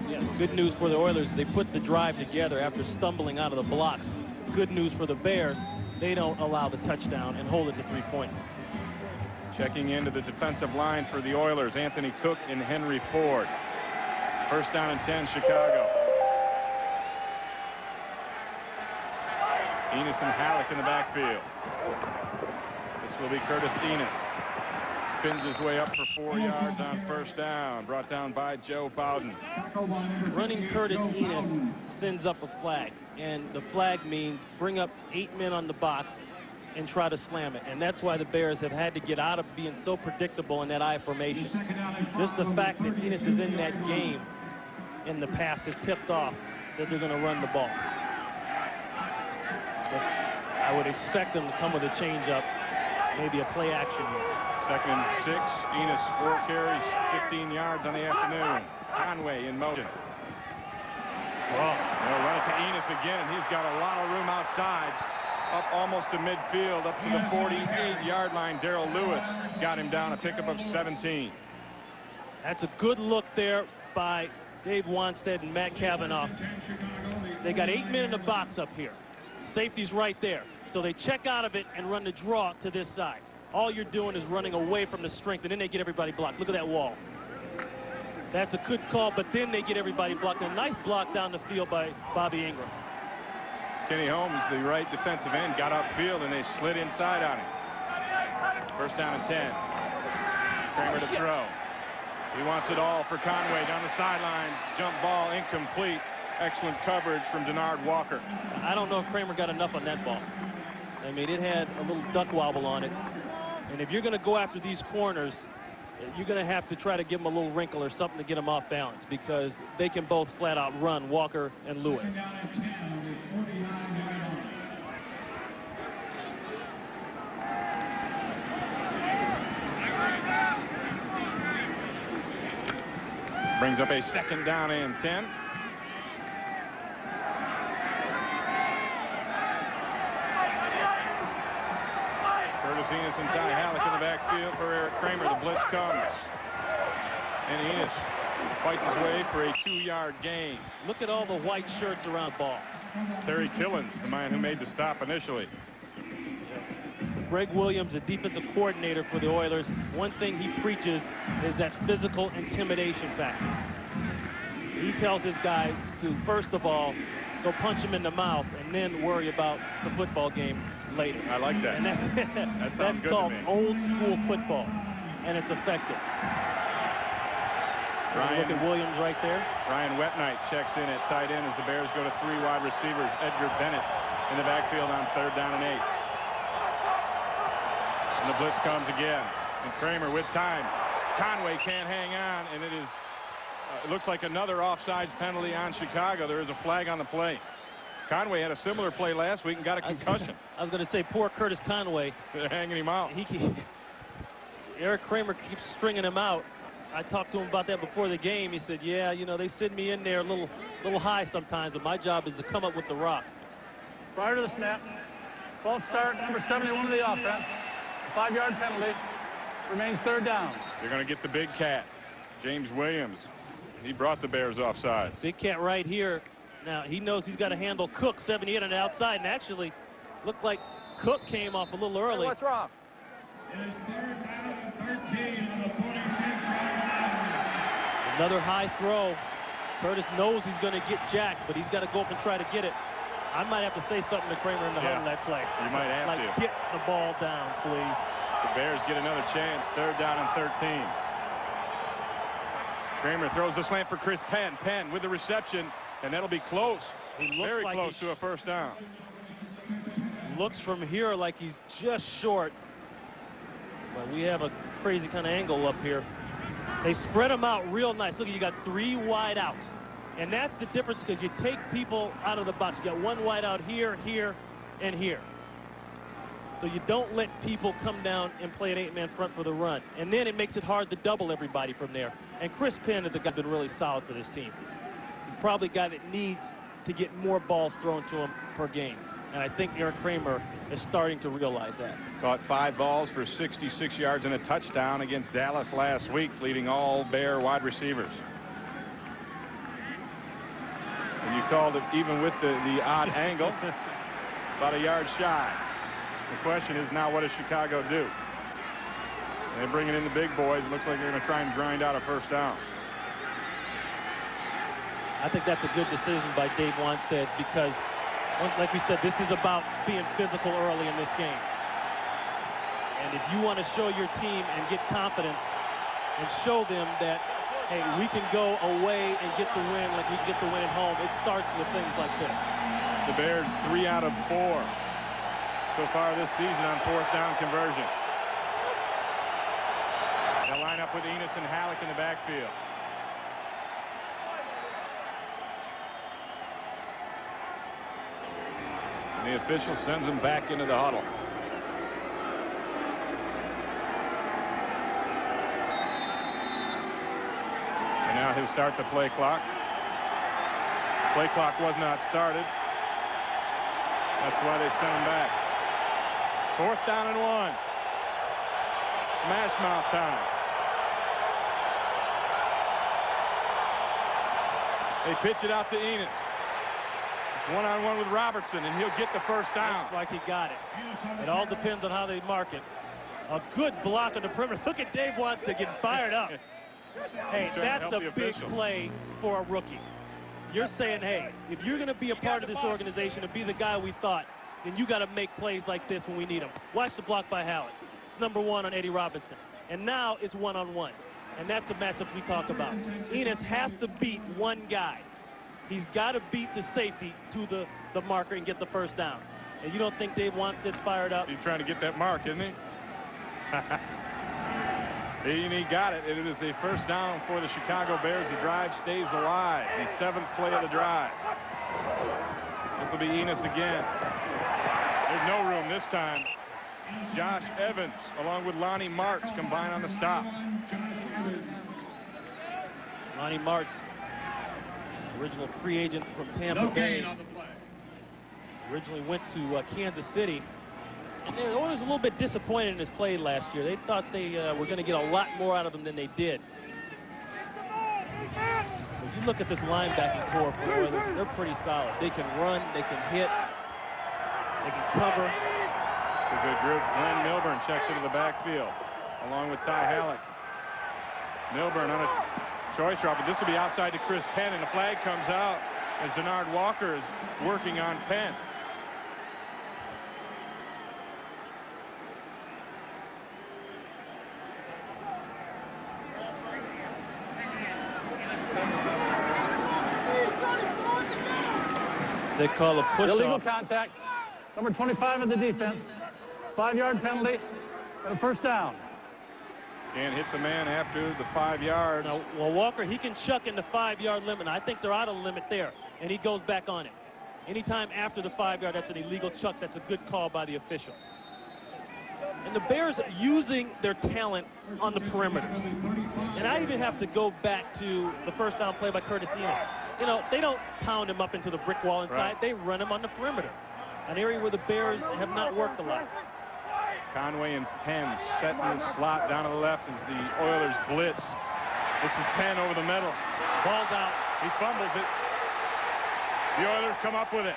Yeah, good news for the Oilers. They put the drive together after stumbling out of the blocks. Good news for the Bears. They don't allow the touchdown and hold it to 3 points. Checking into the defensive line for the Oilers, Anthony Cook and Henry Ford. 1st down and 10, Chicago. Enos and Halleck in the backfield. This will be Curtis Enos. Spins his way up for 4 yards on 1st down. Brought down by Joe Bowden. Running Curtis Enos sends up a flag. And the flag means bring up 8 men on the box and try to slam it. And that's why the Bears have had to get out of being so predictable in that I formation. Just the fact that Enos is in that game in the past has tipped off that they're going to run the ball. But I would expect them to come with a changeup, maybe a play action here. 2nd and 6. Enos 4 carries, 15 yards on the afternoon. Conway in motion. They'll run it to Enos again, and he's got a lot of room outside. Up almost to midfield, up to the 48-yard line. Darrell Lewis got him down, a pickup of 17. That's a good look there by Dave Wanstead and Matt Cavanaugh. They got 8 men in the box up here. Safety's right there. So they check out of it and run the draw to this side. All you're doing is running away from the strength, and then they get everybody blocked. Look at that wall. That's a good call, but then they get everybody blocked. A nice block down the field by Bobby Ingram. Kenny Holmes, the right defensive end, got upfield, and they slid inside on him. 1st down and 10. Kramer to throw. He wants it all for Conway down the sidelines. Jump ball incomplete. Excellent coverage from Denard Walker. I don't know if Kramer got enough on that ball. I mean, it had a little duck wobble on it. And if you're going to go after these corners, you're going to have to try to give them a little wrinkle or something to get them off balance, because they can both flat out run, Walker and Lewis. Brings up a 2nd down and 10. Curtis Enos and Ty Halleck in the backfield for Eric Kramer. The blitz comes. And Enos Fights his way for a 2-yard gain. Look at all the white shirts around the ball. Terry Killens, the man who made the stop initially. Greg Williams, the defensive coordinator for the Oilers, one thing he preaches is that physical intimidation factor. He tells his guys to, first of all, go punch him in the mouth and then worry about the football game later. I like that. And that's good called to me. old school football, and it's effective. Look at Williams right there. Ryan Wetnight checks in at tight end as the Bears go to 3 wide receivers. Edgar Bennett in the backfield on 3rd down and 8. And the blitz comes again. And Kramer with time. Conway can't hang on, and it looks like another offsides penalty on Chicago. There is a flag on the play. Conway had a similar play last week and got a concussion. I was going to say, poor Curtis Conway. They're hanging him out. Eric Kramer keeps stringing him out. I talked to him about that before the game. He said, yeah, you know, they send me in there a little high sometimes, but my job is to come up with the rock. Prior to the snap, false start, number 71 of the offense. 5-yard penalty. Remains 3rd down. They're going to get the big cat, James Williams. He brought the Bears offsides. Big cat right here. Now, he knows he's got to handle Cook, 78 on the outside, and actually looked like Cook came off a little early. Hey, what's wrong? Another high throw. Curtis knows he's going to get jacked, but he's got to go up and try to get it. I might have to say something to Kramer in the huddle on that play. You might have to. Get the ball down, please. The Bears get another chance. 3rd down and 13. Kramer throws the slant for Chris Penn. Penn with the reception, and that'll be close. Very like close to a 1st down. Looks from here like he's just short. But we have a crazy kind of angle up here. They spread them out real nice. Look, you got 3 wide outs. And that's the difference, because you take people out of the box. You got 1 wide out here, here, and here. So you don't let people come down and play an 8-man front for the run. And then it makes it hard to double everybody from there. And Chris Penn is a guy that's been really solid for this team. He's probably a guy that needs to get more balls thrown to him per game. And I think Eric Kramer is starting to realize that. Caught 5 balls for 66 yards and a touchdown against Dallas last week, leading all Bear wide receivers. And you called it even with the odd angle, about a yard shy. The question is now, what does Chicago do? And they're bringing in the big boys. It looks like they're going to try and grind out a 1st down. I think that's a good decision by Dave Wanstead, because like we said, this is about being physical early in this game. And if you want to show your team and get confidence and show them that, hey, we can go away and get the win like we can get the win at home, it starts with things like this. The Bears 3 out of 4 so far this season on 4th down conversions. They'll line up with Enos and Halleck in the backfield. And the official sends him back into the huddle. And now he'll start the play clock. Play clock was not started. That's why they sent him back. 4th down and 1. Smash mouth time. They pitch it out to Enos. It's 1-on-1 with Robertson, and he'll get the 1st down. Looks like he got it. It all depends on how they mark it. A good block on the perimeter. Look at Dave Watson getting fired up. Hey, that's a big play for a rookie. You're saying, hey, if you're going to be a part of this organization and be the guy we thought, then you got to make plays like this when we need them. Watch the block by Halleck. It's number 1 on Eddie Robinson. And now it's 1-on-1. And that's the matchup we talk about. Enos has to beat one guy. He's got to beat the safety to the marker and get the 1st down. And you don't think Dave Wanstead's fired up? He's trying to get that mark, isn't he? And he got it. It is a 1st down for the Chicago Bears. The drive stays alive. The 7th play of the drive. This will be Enos again. There's no room this time. Josh Evans along with Lonnie Martz combine on the stop. Lonnie Martz, original free agent from Tampa Bay. Originally went to Kansas City. And they were always a little bit disappointed in his play last year. They thought they were going to get a lot more out of him than they did. If you look at this linebacking core for the Oilers, they're pretty solid. They can run, they can hit, they can cover. It's a good group. Glenn Milburn checks into the backfield, along with Ty Halleck. Milburn on a choice route, but this will be outside to Chris Penn, and the flag comes out as Denard Walker is working on Penn. They call a push-off. Illegal contact. Number 25 in the defense. 5-yard penalty and a first down. Can't hit the man after the 5 yards. Now, well, Walker, he can chuck in the 5-yard limit. I think they're out of limit there, and he goes back on it. Anytime after the 5-yard, that's an illegal chuck. That's a good call by the official. And the Bears using their talent on the perimeters. And I even have to go back to the first down play by Curtis Enos. You know, they don't pound him up into the brick wall inside. Right. They run him on the perimeter, an area where the Bears have not worked a lot. Conway and Penn setting the slot down to the left as the Oilers blitz. This is Penn over the middle. Ball's out. He fumbles it. The Oilers come up with it.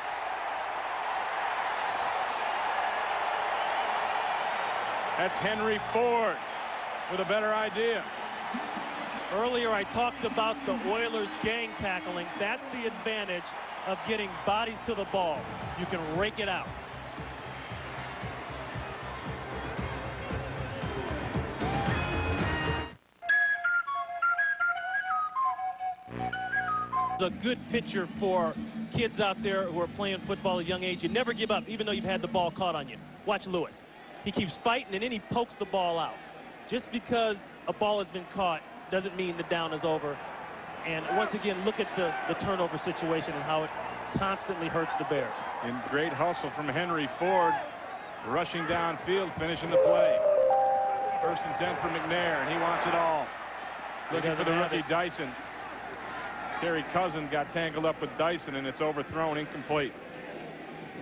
That's Henry Ford with a better idea. Earlier I talked about the Oilers gang tackling. That's the advantage of getting bodies to the ball. You can rake it out. It's a good picture for kids out there who are playing football at a young age. You never give up, even though you've had the ball caught on you. Watch Lewis. He keeps fighting, and then he pokes the ball out. Just because a ball has been caught doesn't mean the down is over. And once again, look at the turnover situation and how it constantly hurts the Bears. In great hustle from Henry Ford, rushing downfield, finishing the play. 1st and 10 for McNair, and he wants it all. Looking for the rookie Dyson. Terry Cousin got tangled up with Dyson, and it's overthrown, incomplete.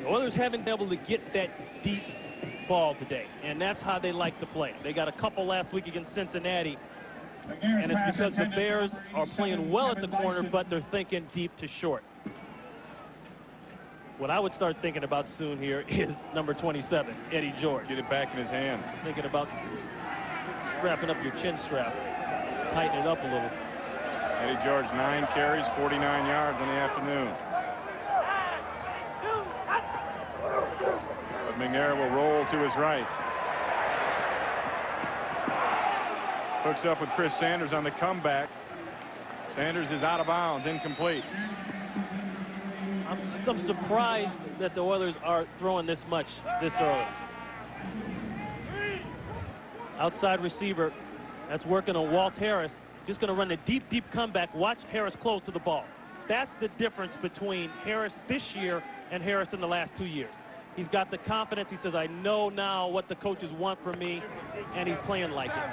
The Oilers haven't been able to get that deep ball today, and that's how they like to play. They got a couple last week against Cincinnati, and it's because the Bears are playing well at the corner, but they're thinking deep to short. What I would start thinking about soon here is number 27, Eddie George. Get it back in his hands. Thinking about strapping up your chin strap, tighten it up a little. Eddie George, 9 carries, 49 yards on the afternoon. But McNair will roll to his right. Hooks up with Chris Sanders on the comeback. Sanders is out of bounds, incomplete. I'm surprised that the Oilers are throwing this much this early. Outside receiver, that's working on Walt Harris. Just going to run a deep, deep comeback. Watch Harris close to the ball. That's the difference between Harris this year and Harris in the last 2 years. He's got the confidence. He says, I know now what the coaches want from me, and he's playing like it.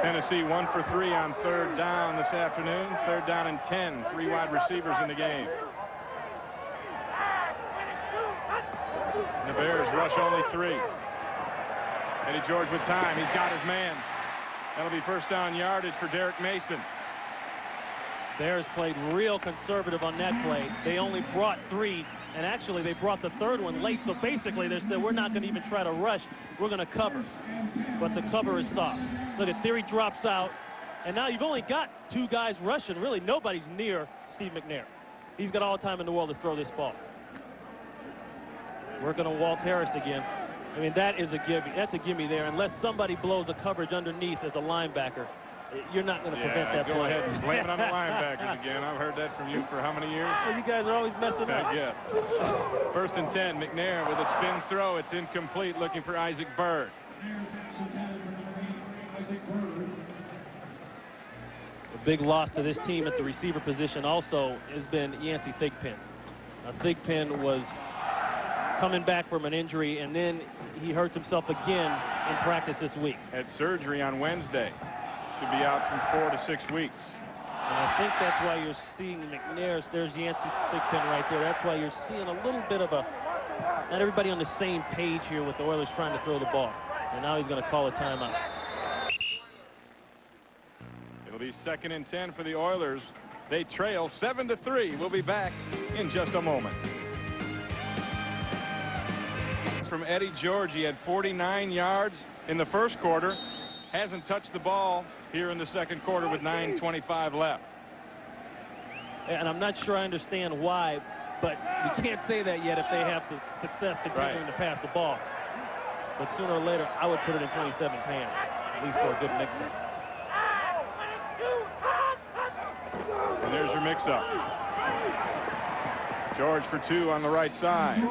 Tennessee 1 for 3 on 3rd down this afternoon. 3rd down and 10. 3 wide receivers in the game. And the Bears rush only 3. Eddie George with time. He's got his man. That'll be first down yardage for Derek Mason. Bears played real conservative on that play. They only brought 3, and actually they brought the 3rd one late. So basically they said, we're not going to even try to rush. We're going to cover. But the cover is soft. Look at Theory drops out, and now you've only got 2 guys rushing. Really, nobody's near Steve McNair. He's got all the time in the world to throw this ball. Working on Walt Harris again. I mean, that is a gimme. That's a gimme there. Unless somebody blows a coverage underneath as a linebacker, you're not going to prevent that go play. ahead and blame it on the linebackers again. I've heard that from you for how many years? Well, you guys are always messing up. Yes. 1st and 10. McNair with a spin throw. It's incomplete. Looking for Isaac Bird. A big loss to this team at the receiver position also has been Yancey Thigpen. Now, Thigpen was coming back from an injury, and then he hurts himself again in practice this week. Had surgery on Wednesday. Should be out from 4 to 6 weeks. And I think that's why you're seeing McNair. There's Yancey Thigpen right there. That's why you're seeing a little bit of not everybody on the same page here with the Oilers trying to throw the ball. And now he's going to call a timeout. It'll be 2nd and 10 for the Oilers. They trail 7-3. We'll be back in just a moment. From Eddie George, he had 49 yards in the first quarter. Hasn't touched the ball here in the second quarter with 9:25 left. And I'm not sure I understand why, but you can't say that yet if they have success continuing to pass the ball. But sooner or later, I would put it in 27's hands, at least for a good mix-up. And there's your mix-up. George for 2 on the right side.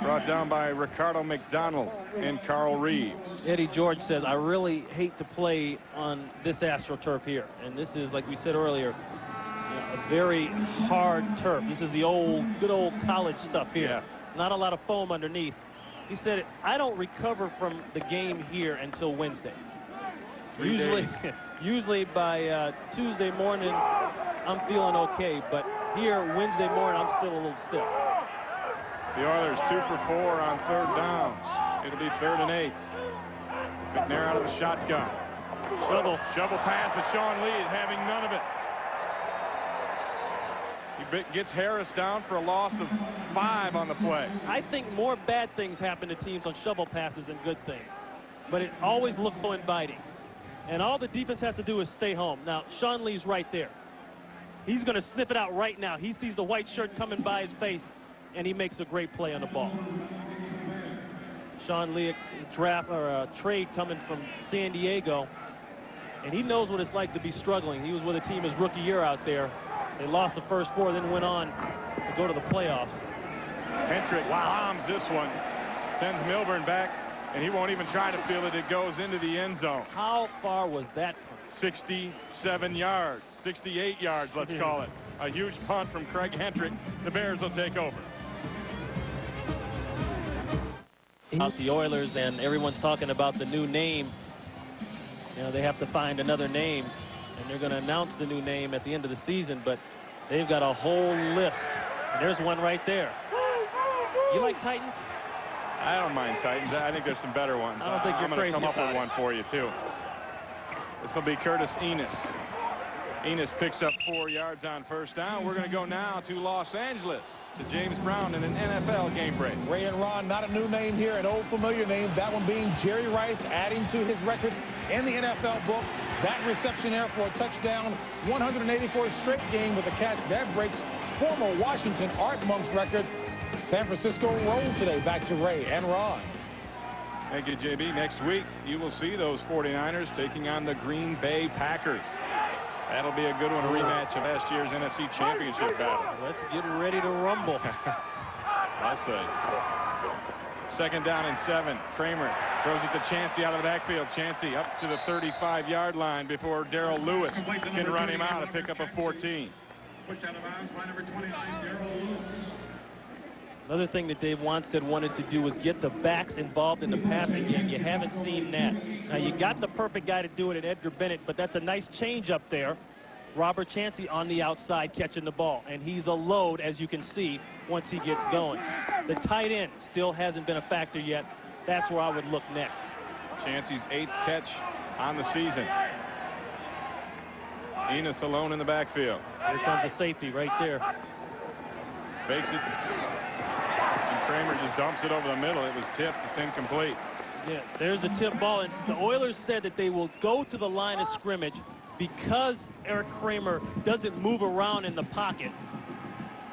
Brought down by Ricardo McDonald and Carl Reeves. Eddie George says, I really hate to play on this AstroTurf here. And this is, like we said earlier, a very hard turf. This is the good old college stuff here. Yes. Not a lot of foam underneath. He said, I don't recover from the game here until Wednesday. Usually by Tuesday morning, I'm feeling okay. But here, Wednesday morning, I'm still a little stiff. The Oilers 2 for 4 on 3rd downs. It'll be 3rd and 8. McNair out of the shotgun. Shovel pass, but Sean Lee is having none of it. He gets Harris down for a loss of 5 on the play. I think more bad things happen to teams on shovel passes than good things. But it always looks so inviting. And all the defense has to do is stay home. Now, Sean Lee's right there. He's going to sniff it out right now. He sees the white shirt coming by his face, and he makes a great play on the ball. Sean Lee, a trade coming from San Diego, and he knows what it's like to be struggling. He was with a team his rookie year out there. They lost the first 4, then went on to go to the playoffs. Hentrick bombs this one, sends Milburn back, and he won't even try to field it. It goes into the end zone. How far was that punt? 67 yards, 68 yards, let's call it. A huge punt from Craig Hentrick. The Bears will take over. About the Oilers, and everyone's talking about the new name. You know, they have to find another name, and they're going to announce the new name at the end of the season, but they've got a whole list. And there's one right there. You like Titans? I don't mind Titans. I think there's some better ones. I don't think you're crazy I'm going to come up with about one for you, too. This will be Curtis Enos. Enos picks up 4 yards on 1st down. We're going to go now to Los Angeles, to James Brown in an NFL game break. Ray and Ron, not a new name here, an old familiar name. That one being Jerry Rice, adding to his records in the NFL book. That reception there for a touchdown, 184th straight game with a catch. That breaks former Washington Art Monk's record. San Francisco rolled today. Back to Ray and Ron. Thank you, JB. Next week, you will see those 49ers taking on the Green Bay Packers. That'll be a good one, a rematch of last year's NFC Championship battle. Let's get ready to rumble. I'll say. 2nd down and 7. Kramer throws it to Chancey out of the backfield. Chancey up to the 35-yard line before Darrell Lewis can run him out and pick up a 14. Pushed out of bounds by number 29, Darrell Lewis. Another thing that Dave Wanstead wanted to do was get the backs involved in the passing game. You haven't seen that. Now, you got the perfect guy to do it in Edgar Bennett, but that's a nice change up there. Robert Chancey on the outside catching the ball, and he's a load, as you can see, once he gets going. The tight end still hasn't been a factor yet. That's where I would look next. Chancey's 8th catch on the season. Enos alone in the backfield. Here comes a safety right there. Fakes it. And Kramer just dumps it over the middle. It was tipped. It's incomplete. Yeah, there's a tip ball. And the Oilers said that they will go to the line of scrimmage because Eric Kramer doesn't move around in the pocket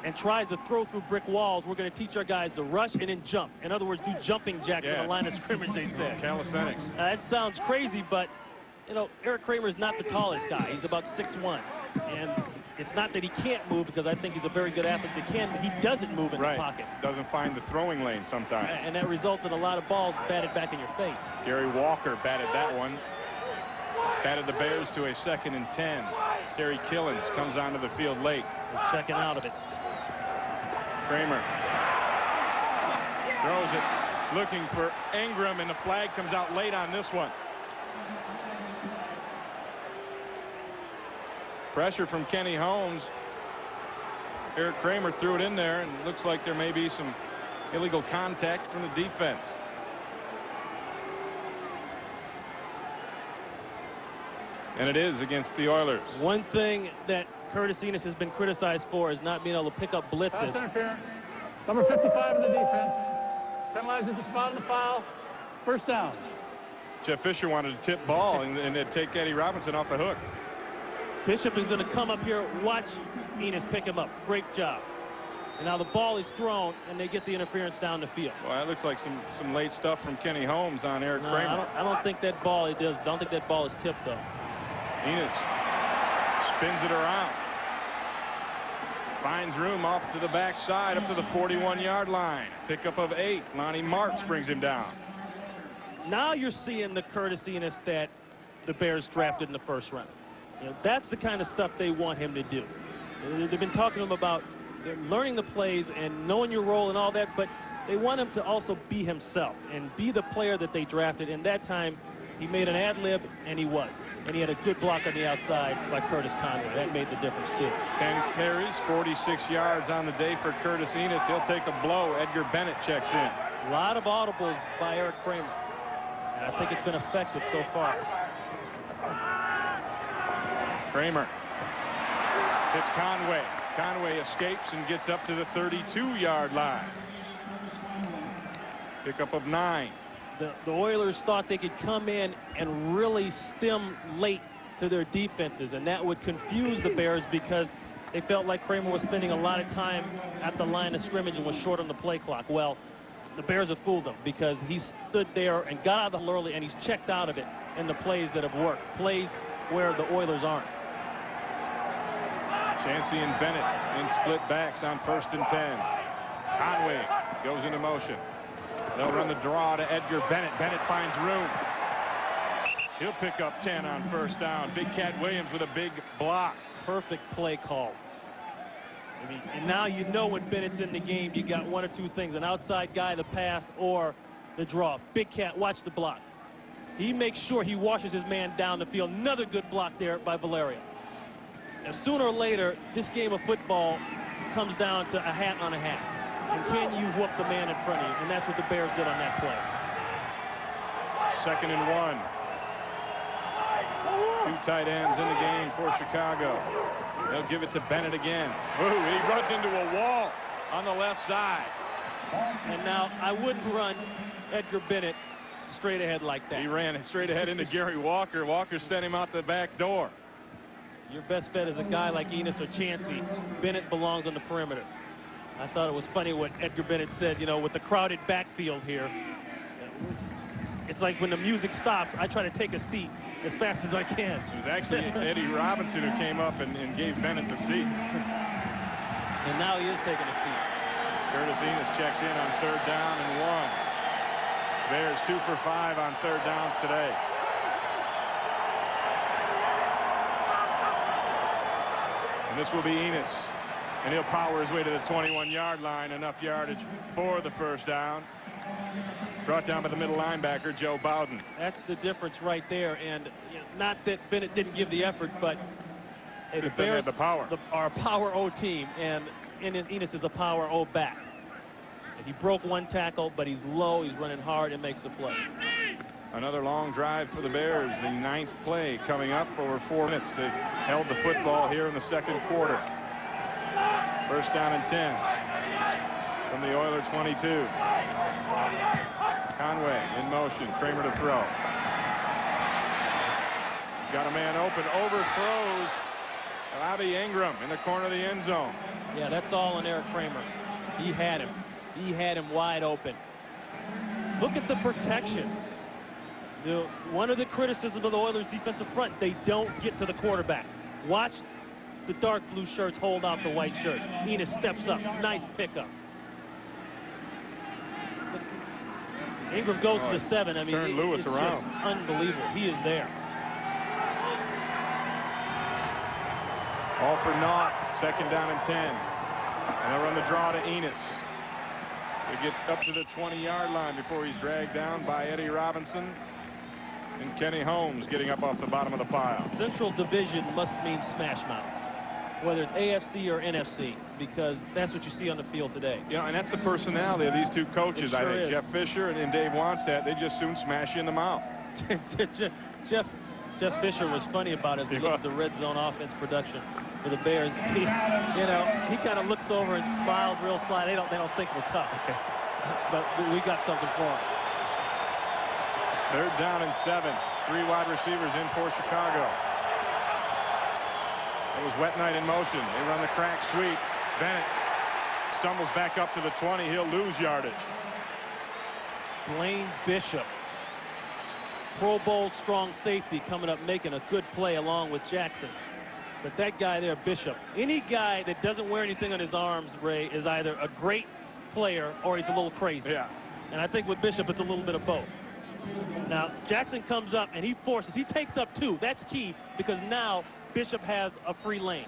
and tries to throw through brick walls. We're going to teach our guys to rush and then jump. In other words, do jumping jacks in the line of scrimmage, they said. Calisthenics. That sounds crazy, but, you know, Eric Kramer is not the tallest guy. He's about 6'1". And it's not that he can't move, because I think he's a very good athlete that can, but he doesn't move in the pocket. Doesn't find the throwing lane sometimes. And that results in a lot of balls batted back in your face. Gary Walker batted that one. Batted the Bears to a 2nd and 10. Terry Killens comes onto the field late. We're checking out of it. Kramer throws it, looking for Ingram, and the flag comes out late on this one. Pressure from Kenny Holmes. Eric Kramer threw it in there, and it looks like there may be some illegal contact from the defense. And it is against the Oilers. One thing that Curtis Enis has been criticized for is not being able to pick up blitzes. Pass interference. Number 55 in the defense. Penalized at the spot of the foul. First down. Jeff Fisher wanted to tip ball and take Eddie Robinson off the hook. Bishop is going to come up here. Watch Enis pick him up. Great job. And now the ball is thrown, and they get the interference down the field. Well, that looks like some late stuff from Kenny Holmes on Eric Kramer. I don't think that ball is tipped, though. Enis spins it around. Finds room off to the backside up to the 41-yard line. Pickup of 8. Lonnie Marks brings him down. Now you're seeing the Curtis Enis that the Bears drafted in the first round. You know, that's the kind of stuff they want him to do. They've been talking to him about learning the plays and knowing your role and all that, but they want him to also be himself and be the player that they drafted. And that time, he made an ad-lib, and he was. And he had a good block on the outside by Curtis Conway. That made the difference, too. 10 carries, 46 yards on the day for Curtis Enis. He'll take a blow. Edgar Bennett checks in. A lot of audibles by Eric Kramer. And I think it's been effective so far. Kramer hits Conway. Conway escapes and gets up to the 32-yard line. Pickup of 9. The Oilers thought they could come in and really stem late to their defenses, and that would confuse the Bears because they felt like Kramer was spending a lot of time at the line of scrimmage and was short on the play clock. Well, the Bears have fooled them because he stood there and got out of the hole early, and he's checked out of it in the plays that have worked, plays where the Oilers aren't. Chancey and Bennett in split backs on 1st and 10. Conway goes into motion. They'll run the draw to Edgar Bennett. Bennett finds room. He'll pick up 10 on 1st down. Big Cat Williams with a big block. Perfect play call. I mean, and now you know when Bennett's in the game, you got one or two things: an outside guy, the pass, or the draw. Big Cat, watch the block. He makes sure he washes his man down the field. Another good block there by Valerio. Now, sooner or later, this game of football comes down to a hat on a hat. And can you whoop the man in front of you? And that's what the Bears did on that play. 2nd and 1. 2 tight ends in the game for Chicago. They'll give it to Bennett again. Ooh, he runs into a wall on the left side. And now I wouldn't run Edgar Bennett straight ahead like that. He ran straight ahead into Gary Walker. Walker sent him out the back door. Your best bet is a guy like Enis or Chancey. Bennett belongs on the perimeter. I thought it was funny what Edgar Bennett said, you know, with the crowded backfield here. It's like when the music stops, I try to take a seat as fast as I can. It was actually Eddie Robinson who came up and gave Bennett the seat. And now he is taking a seat. Curtis Enis checks in on 3rd down and 1. Bears 2 for 5 on 3rd downs today. And this will be Enis. And he'll power his way to the 21-yard line. Enough yardage for the 1st down. Brought down by the middle linebacker, Joe Bowden. That's the difference right there. And you know, not that Bennett didn't give the effort, but the Bears the power. Are a power O team, and Enis is a power O back. And he broke one tackle, but he's low, he's running hard, and makes a play. Another long drive for the Bears. The 9th play coming up over 4 minutes. They've held the football here in the 2nd quarter. 1st down and 10 from the Oiler 22. Conway in motion. Kramer to throw. Got a man open. Overthrows Robbie Ingram in the corner of the end zone. Yeah, that's all on Eric Kramer. He had him. He had him wide open. Look at the protection. One of the criticisms of the Oilers' defensive front, they don't get to the quarterback. Watch the dark blue shirts hold out the white shirts. Enis steps up. Nice pickup. Ingram goes to the 7. I mean, Lewis it's around. Just unbelievable. He is there. All for naught. 2nd down and 10. And they'll run the draw to Enis. They get up to the 20-yard line before he's dragged down by Eddie Robinson. And Kenny Holmes getting up off the bottom of the pile. Central Division must mean smash mouth, whether it's AFC or NFC, because that's what you see on the field today. Yeah, and that's the personality of these two coaches. Sure I think is. Jeff Fisher and Dave Wannstedt, they just soon smash you in the mouth. Jeff Fisher was funny about it as we look at the red zone offense production for the Bears. He kind of looks over and smiles real sly. They don't think we're tough. Okay. But we got something for him. 3rd down and 7. 3 wide receivers in for Chicago. It was Wet Knight in motion. They run the crack sweep. Bennett stumbles back up to the 20. He'll lose yardage. Blaine Bishop, Pro Bowl strong safety, coming up making a good play along with Jackson. But that guy there, Bishop, any guy that doesn't wear anything on his arms, Ray, is either a great player or he's a little crazy. Yeah. And I think with Bishop, it's a little bit of both. Now, Jackson comes up and he takes up 2. That's key because now Bishop has a free lane.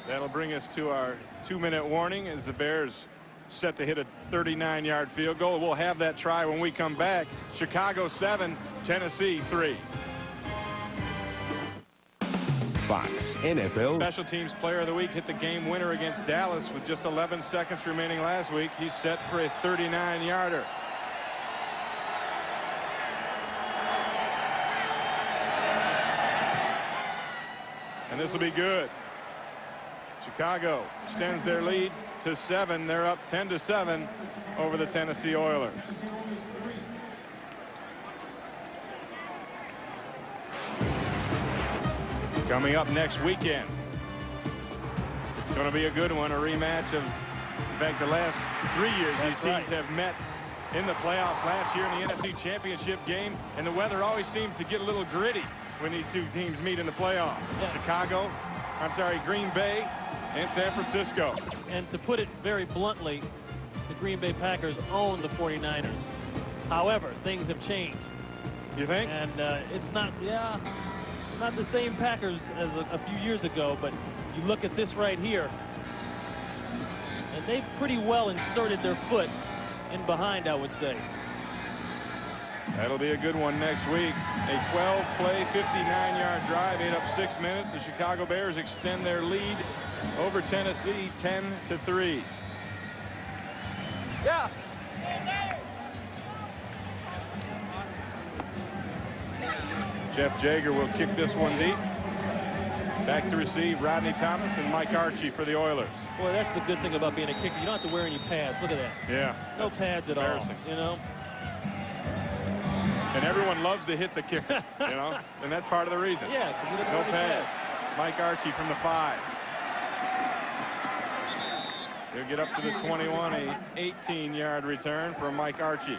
That'll bring us to our 2-minute warning as the Bears set to hit a 39-yard field goal. We'll have that try when we come back. Chicago 7, Tennessee 3. Fox NFL. Special teams player of the week hit the game winner against Dallas with just 11 seconds remaining last week. He's set for a 39-yarder. And this will be good. Chicago extends their lead to 7. They're up 10-7 over the Tennessee Oilers. Coming up next weekend, it's going to be a good one, a rematch of, in fact, the last 3 years these teams have met in the playoffs. Last year in the NFC Championship game, and the weather always seems to get a little gritty when these two teams meet in the playoffs. Green Bay and San Francisco. And to put it very bluntly, the Green Bay Packers own the 49ers. However, things have changed. You think? And it's not the same Packers as a few years ago, but you look at this right here, and they've pretty well inserted their foot in behind, I would say. That'll be a good one next week. A 12-play, 59-yard drive, ate up 6 minutes. The Chicago Bears extend their lead over Tennessee 10-3. Yeah. Jeff Jager will kick this one deep. Back to receive Rodney Thomas and Mike Archie for the Oilers. Boy, that's the good thing about being a kicker. You don't have to wear any pads. Look at that. Yeah. No pads at all, you know. And everyone loves to hit the kicker, you know, and that's part of the reason. Yeah, because you don't no pads. Mike Archie from the 5. He'll get up to the 21, a 18-yard return from Mike Archie.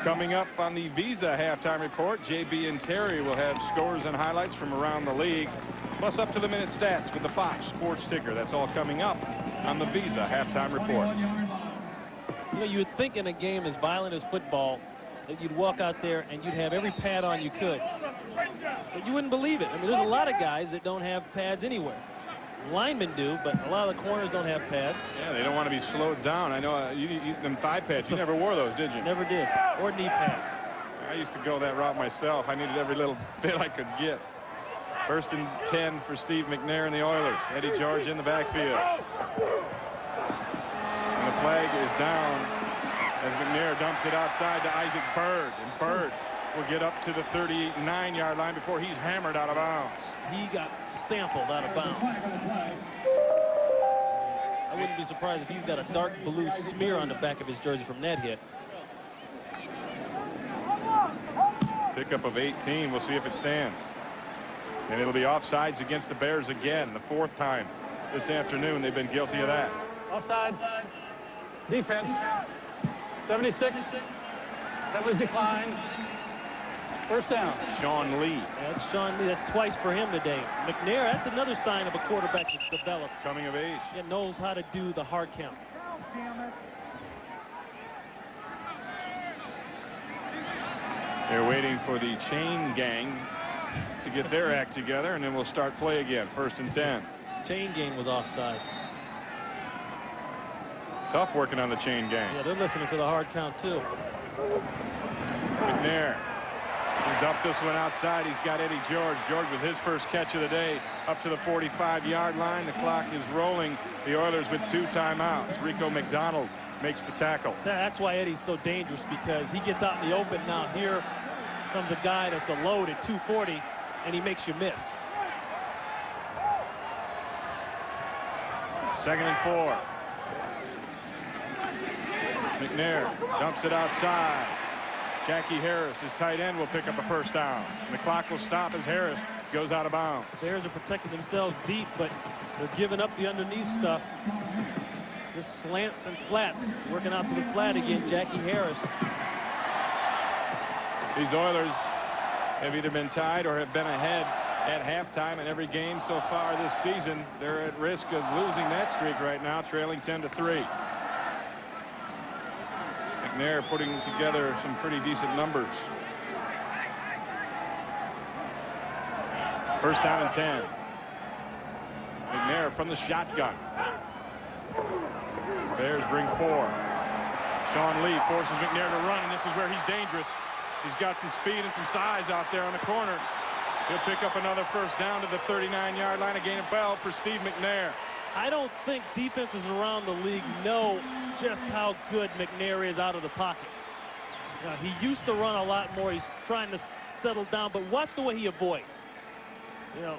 Coming up on the Visa halftime report, JB and Terry will have scores and highlights from around the league, plus up-to-the-minute stats with the Fox Sports Ticker. That's all coming up on the Visa halftime report. You know, you would think in a game as violent as football that you'd walk out there and you'd have every pad on you could. But you wouldn't believe it. I mean, there's a lot of guys that don't have pads anywhere. Linemen do, but a lot of the corners don't have pads. Yeah, they don't want to be slowed down. I know them thigh pads. You never wore those, did you? Never did. Or knee pads. I used to go that route myself. I needed every little bit I could get. 1st and 10 for Steve McNair and the Oilers. Eddie George in the backfield. And the flag is down as McNair dumps it outside to Isaac Byrd. And Byrd will get up to the 39-yard line before he's hammered out of bounds. He got sampled out of bounds. I wouldn't be surprised if he's got a dark blue smear on the back of his jersey from that hit. Pickup of 18. We'll see if it stands. And it'll be offsides against the Bears again, the 4th time this afternoon they've been guilty of that. Offside. Defense. 76. Penalties declined. 1st down. Sean Lee. That's Sean Lee. That's twice for him today. McNair, that's another sign of a quarterback that's developed. Coming of age. He knows how to do the hard count. They're waiting for the chain gang to get their act together, and then we'll start play again. 1st and 10. Chain gang was offside. It's tough working on the chain gang. Yeah, they're listening to the hard count, too. McNair. He dumped this one outside. He's got Eddie George. George with his first catch of the day up to the 45-yard line. The clock is rolling. The Oilers with 2 timeouts. Rico McDonald makes the tackle. So that's why Eddie's so dangerous, because he gets out in the open now here. comes a guy that's a load at 240, and he makes you miss. 2nd and 4. McNair dumps it outside. Jackie Harris, his tight end, will pick up a first down. And the clock will stop as Harris goes out of bounds. The Bears are protecting themselves deep, but they're giving up the underneath stuff. Just slants and flats. Working out to the flat again, Jackie Harris. These Oilers have either been tied or have been ahead at halftime in every game so far this season. They're at risk of losing that streak right now, trailing 10-3. McNair putting together some pretty decent numbers. 1st down and 10. McNair from the shotgun. Bears bring 4. Sean Lee forces McNair to run, and this is where he's dangerous. He's got some speed and some size out there on the corner. He'll pick up another first down to the 39-yard line, a gain of 12 for Steve McNair. I don't think defenses around the league know just how good McNair is out of the pocket. You know, he used to run a lot more. He's trying to settle down, but watch the way he avoids. You know,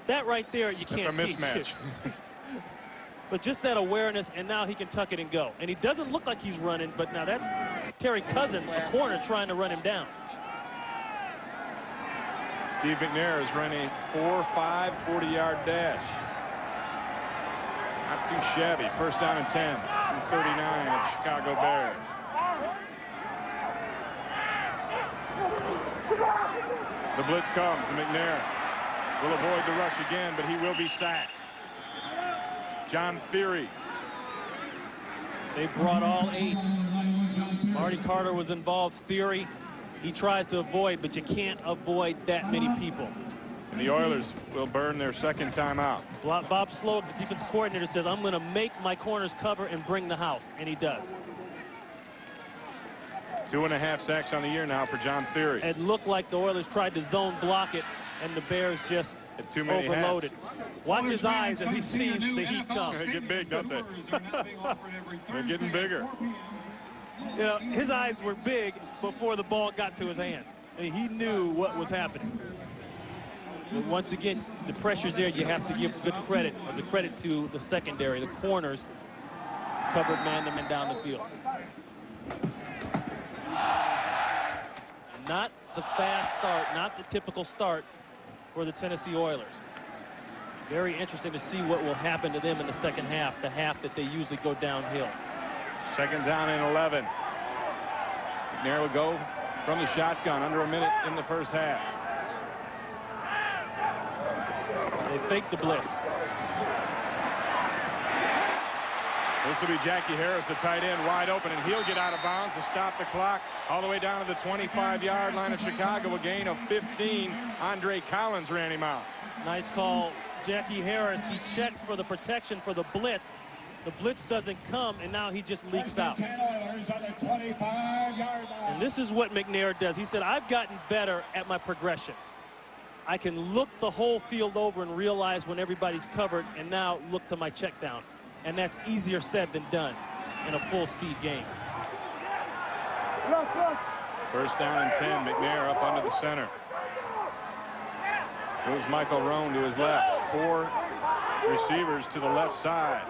that right there you can't teach. That's a mismatch. But just that awareness, and now he can tuck it and go. And he doesn't look like he's running, but now that's Terry Cousin, a corner, trying to run him down. Steve McNair is running a 4-5 40-yard dash. Not too shabby. 1st down and 10 from 39 of Chicago Bears. The blitz comes, and McNair will avoid the rush again, but he will be sacked. John Theory. They brought all 8. Marty Carter was involved. Theory, he tries to avoid, but you can't avoid that many people. And the Oilers will burn their 2nd timeout. Bob Sloat, the defense coordinator, says, I'm going to make my corners cover and bring the house. And he does. 2.5 sacks on the year now for John Theory. It looked like the Oilers tried to zone block it, and the Bears just too many overloaded. Hats. Watch his eyes as he sees the heat come. They get big, don't they? They're getting bigger. You know, his eyes were big before the ball got to his hand. And he knew what was happening. But once again, the pressure's there. You have to give good credit, or the credit to the secondary, the corners, covered man-to-man down the field. Not the fast start, not the typical start for the Tennessee Oilers. Very interesting to see what will happen to them in the second half, the half that they usually go downhill. 2nd down and 11. McNair will go from the shotgun, under a minute in the first half. They fake the blitz. This will be Jackie Harris, the tight end, wide open, and he'll get out of bounds to stop the clock all the way down to the 25-yard line of Chicago. A gain of 15. Andre Collins ran him out. Nice call. Jackie Harris, he checks for the protection for the blitz. The blitz doesn't come, and now he just leaks out. And this is what McNair does. He said, I've gotten better at my progression. I can look the whole field over and realize when everybody's covered, and now look to my check down. And that's easier said than done in a full-speed game. 1st down and 10. McNair up under the center. Moves Michael Roan to his left. 4 receivers to the left side.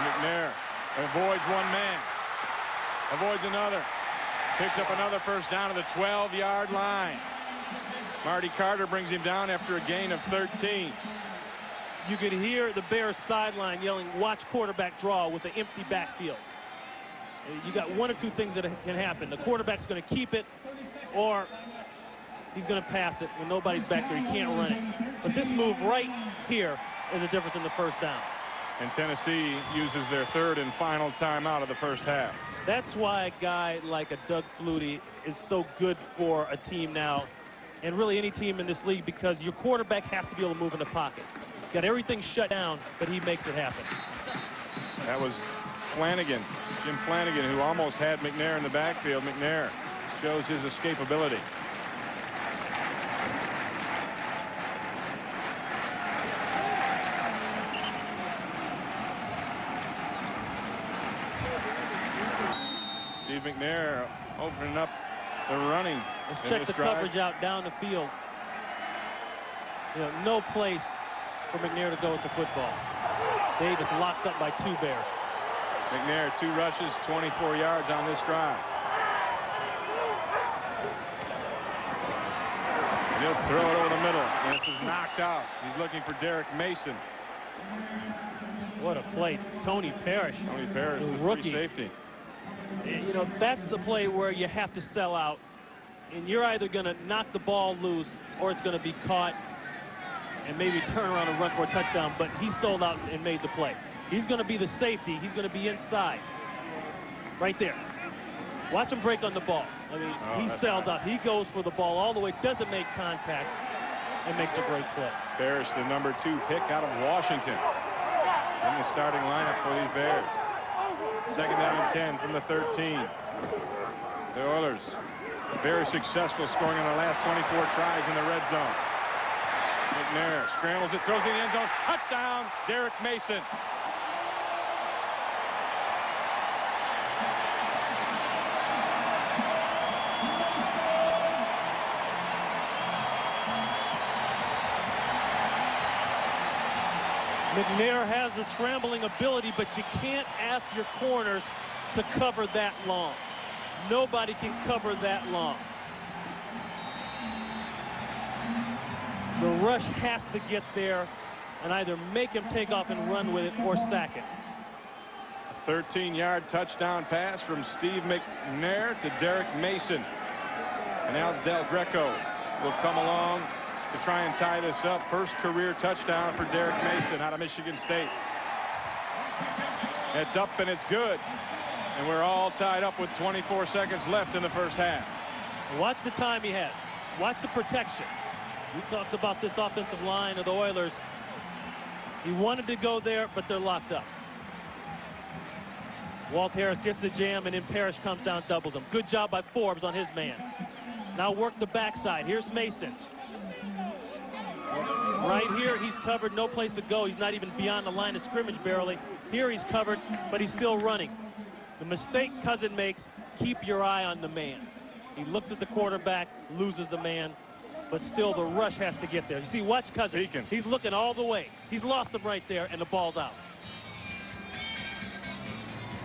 McNair avoids one man. Avoids another. Picks up another first down to the 12-yard line. Marty Carter brings him down after a gain of 13. You could hear the Bears sideline yelling, watch quarterback draw with an empty backfield. You got one or two things that can happen. The quarterback's going to keep it, or he's going to pass it when nobody's back there. He can't run it. But this move right here is a difference in the first down. And Tennessee uses their 3rd and final timeout of the first half. That's why a guy like a Doug Flutie is so good for a team now, and really any team in this league, because your quarterback has to be able to move in the pocket. Got everything shut down, but he makes it happen. That was Flanagan, Jim Flanagan, who almost had McNair in the backfield. McNair shows his escapability. Steve McNair opening up the running. Let's check the coverage out down the field. You know, no place for McNair to go with the football. Davis locked up by 2 Bears. McNair, 2 rushes, 24 yards on this drive. And he'll throw it over the middle. And this is knocked out. He's looking for Derek Mason. What a play. Tony Parrish. Tony Parrish, the rookie. free safety. You know, that's a play where you have to sell out. And you're either going to knock the ball loose or it's going to be caught and maybe turn around and run for a touchdown. But he sold out and made the play. He's going to be the safety. He's going to be inside. Right there. Watch him break on the ball. I mean, he sells out. He goes for the ball all the way, doesn't make contact, and makes a great play. Parrish, the number 2 pick out of Washington. In the starting lineup for these Bears. 2nd down and 10 from the 13. The Oilers very successful scoring on their last 24 tries in the red zone. McNair scrambles it, throws it in the end zone. Touchdown, Derek Mason. McNair has the scrambling ability, but you can't ask your corners to cover that long. Nobody can cover that long. The rush has to get there and either make him take off and run with it or sack it. A 13-yard touchdown pass from Steve McNair to Derek Mason. And now Del Greco will come along to try and tie this up. First career touchdown for Derek Mason out of Michigan State. It's up and it's good. And we're all tied up with 24 seconds left in the first half. Watch the time he has. Watch the protection. We talked about this offensive line of the Oilers. He wanted to go there, but they're locked up. Walt Harris gets the jam, and then Parrish comes down, doubles him. Good job by Forbes on his man. Now work the backside. Here's Mason. Right here, he's covered, no place to go. He's not even beyond the line of scrimmage barely. Here he's covered, but he's still running. The mistake Cousin makes, keep your eye on the man. He looks at the quarterback, loses the man, but still the rush has to get there. You see, watch Cousin. He's looking all the way. He's lost him right there, and the ball's out.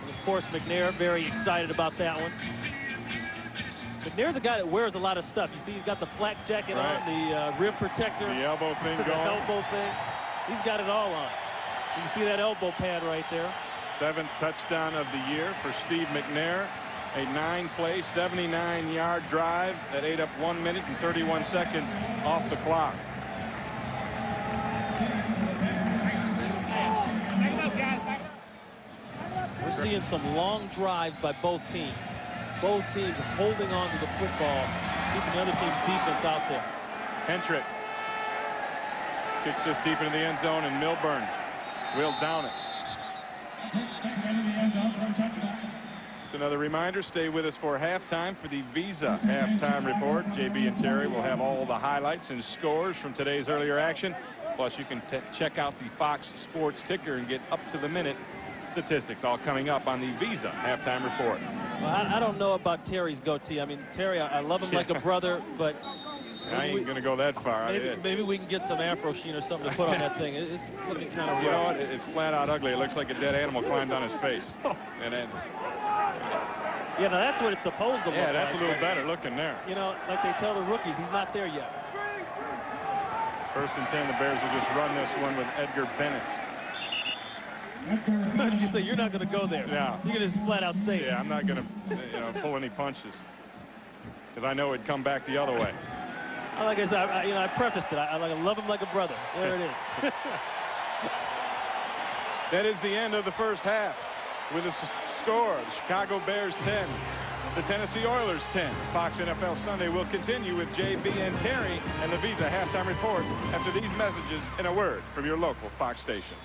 And of course, McNair very excited about that one. McNair's a guy that wears a lot of stuff. You see, he's got the flak jacket on, the rib protector. The elbow thing the going. elbow thing. He's got it all on. You can see that elbow pad right there. 7th touchdown of the year for Steve McNair. A 9-play, 79-yard drive that ate up 1 minute and 31 seconds off the clock. We're seeing some long drives by both teams. Both teams holding on to the football, keeping the other team's defense out there. Hentrick kicks this deep into the end zone, and Milburn will down it. Just another reminder, stay with us for halftime for the Visa halftime report. JB and Terry will have all the highlights and scores from today's earlier action. Plus, you can check out the Fox Sports ticker and get up-to-the-minute statistics, all coming up on the Visa halftime report. Well, I don't know about Terry's goatee. I mean, Terry, I love him like a brother, but I ain't going to go that far. Maybe we can get some Afro Sheen or something to put on that thing. It's looking kind of rough. You know what? It's flat out ugly. It looks like a dead animal climbed on his face. And then, yeah, now that's what it's supposed to look like. Yeah, that's a little better looking there. You know, like they tell the rookies, he's not there yet. 1st and 10, the Bears will just run this one with Edgar Bennett. Did you say you're not going to go there? Yeah. You're going to just flat out say it. Yeah, I'm not going to pull any punches because I know it'd come back the other way. Like I said, I prefaced it. I love him like a brother. There it is. That is the end of the first half with a score: the Chicago Bears 10, the Tennessee Oilers 10. Fox NFL Sunday will continue with JB and Terry and the Visa halftime report after these messages and a word from your local Fox station.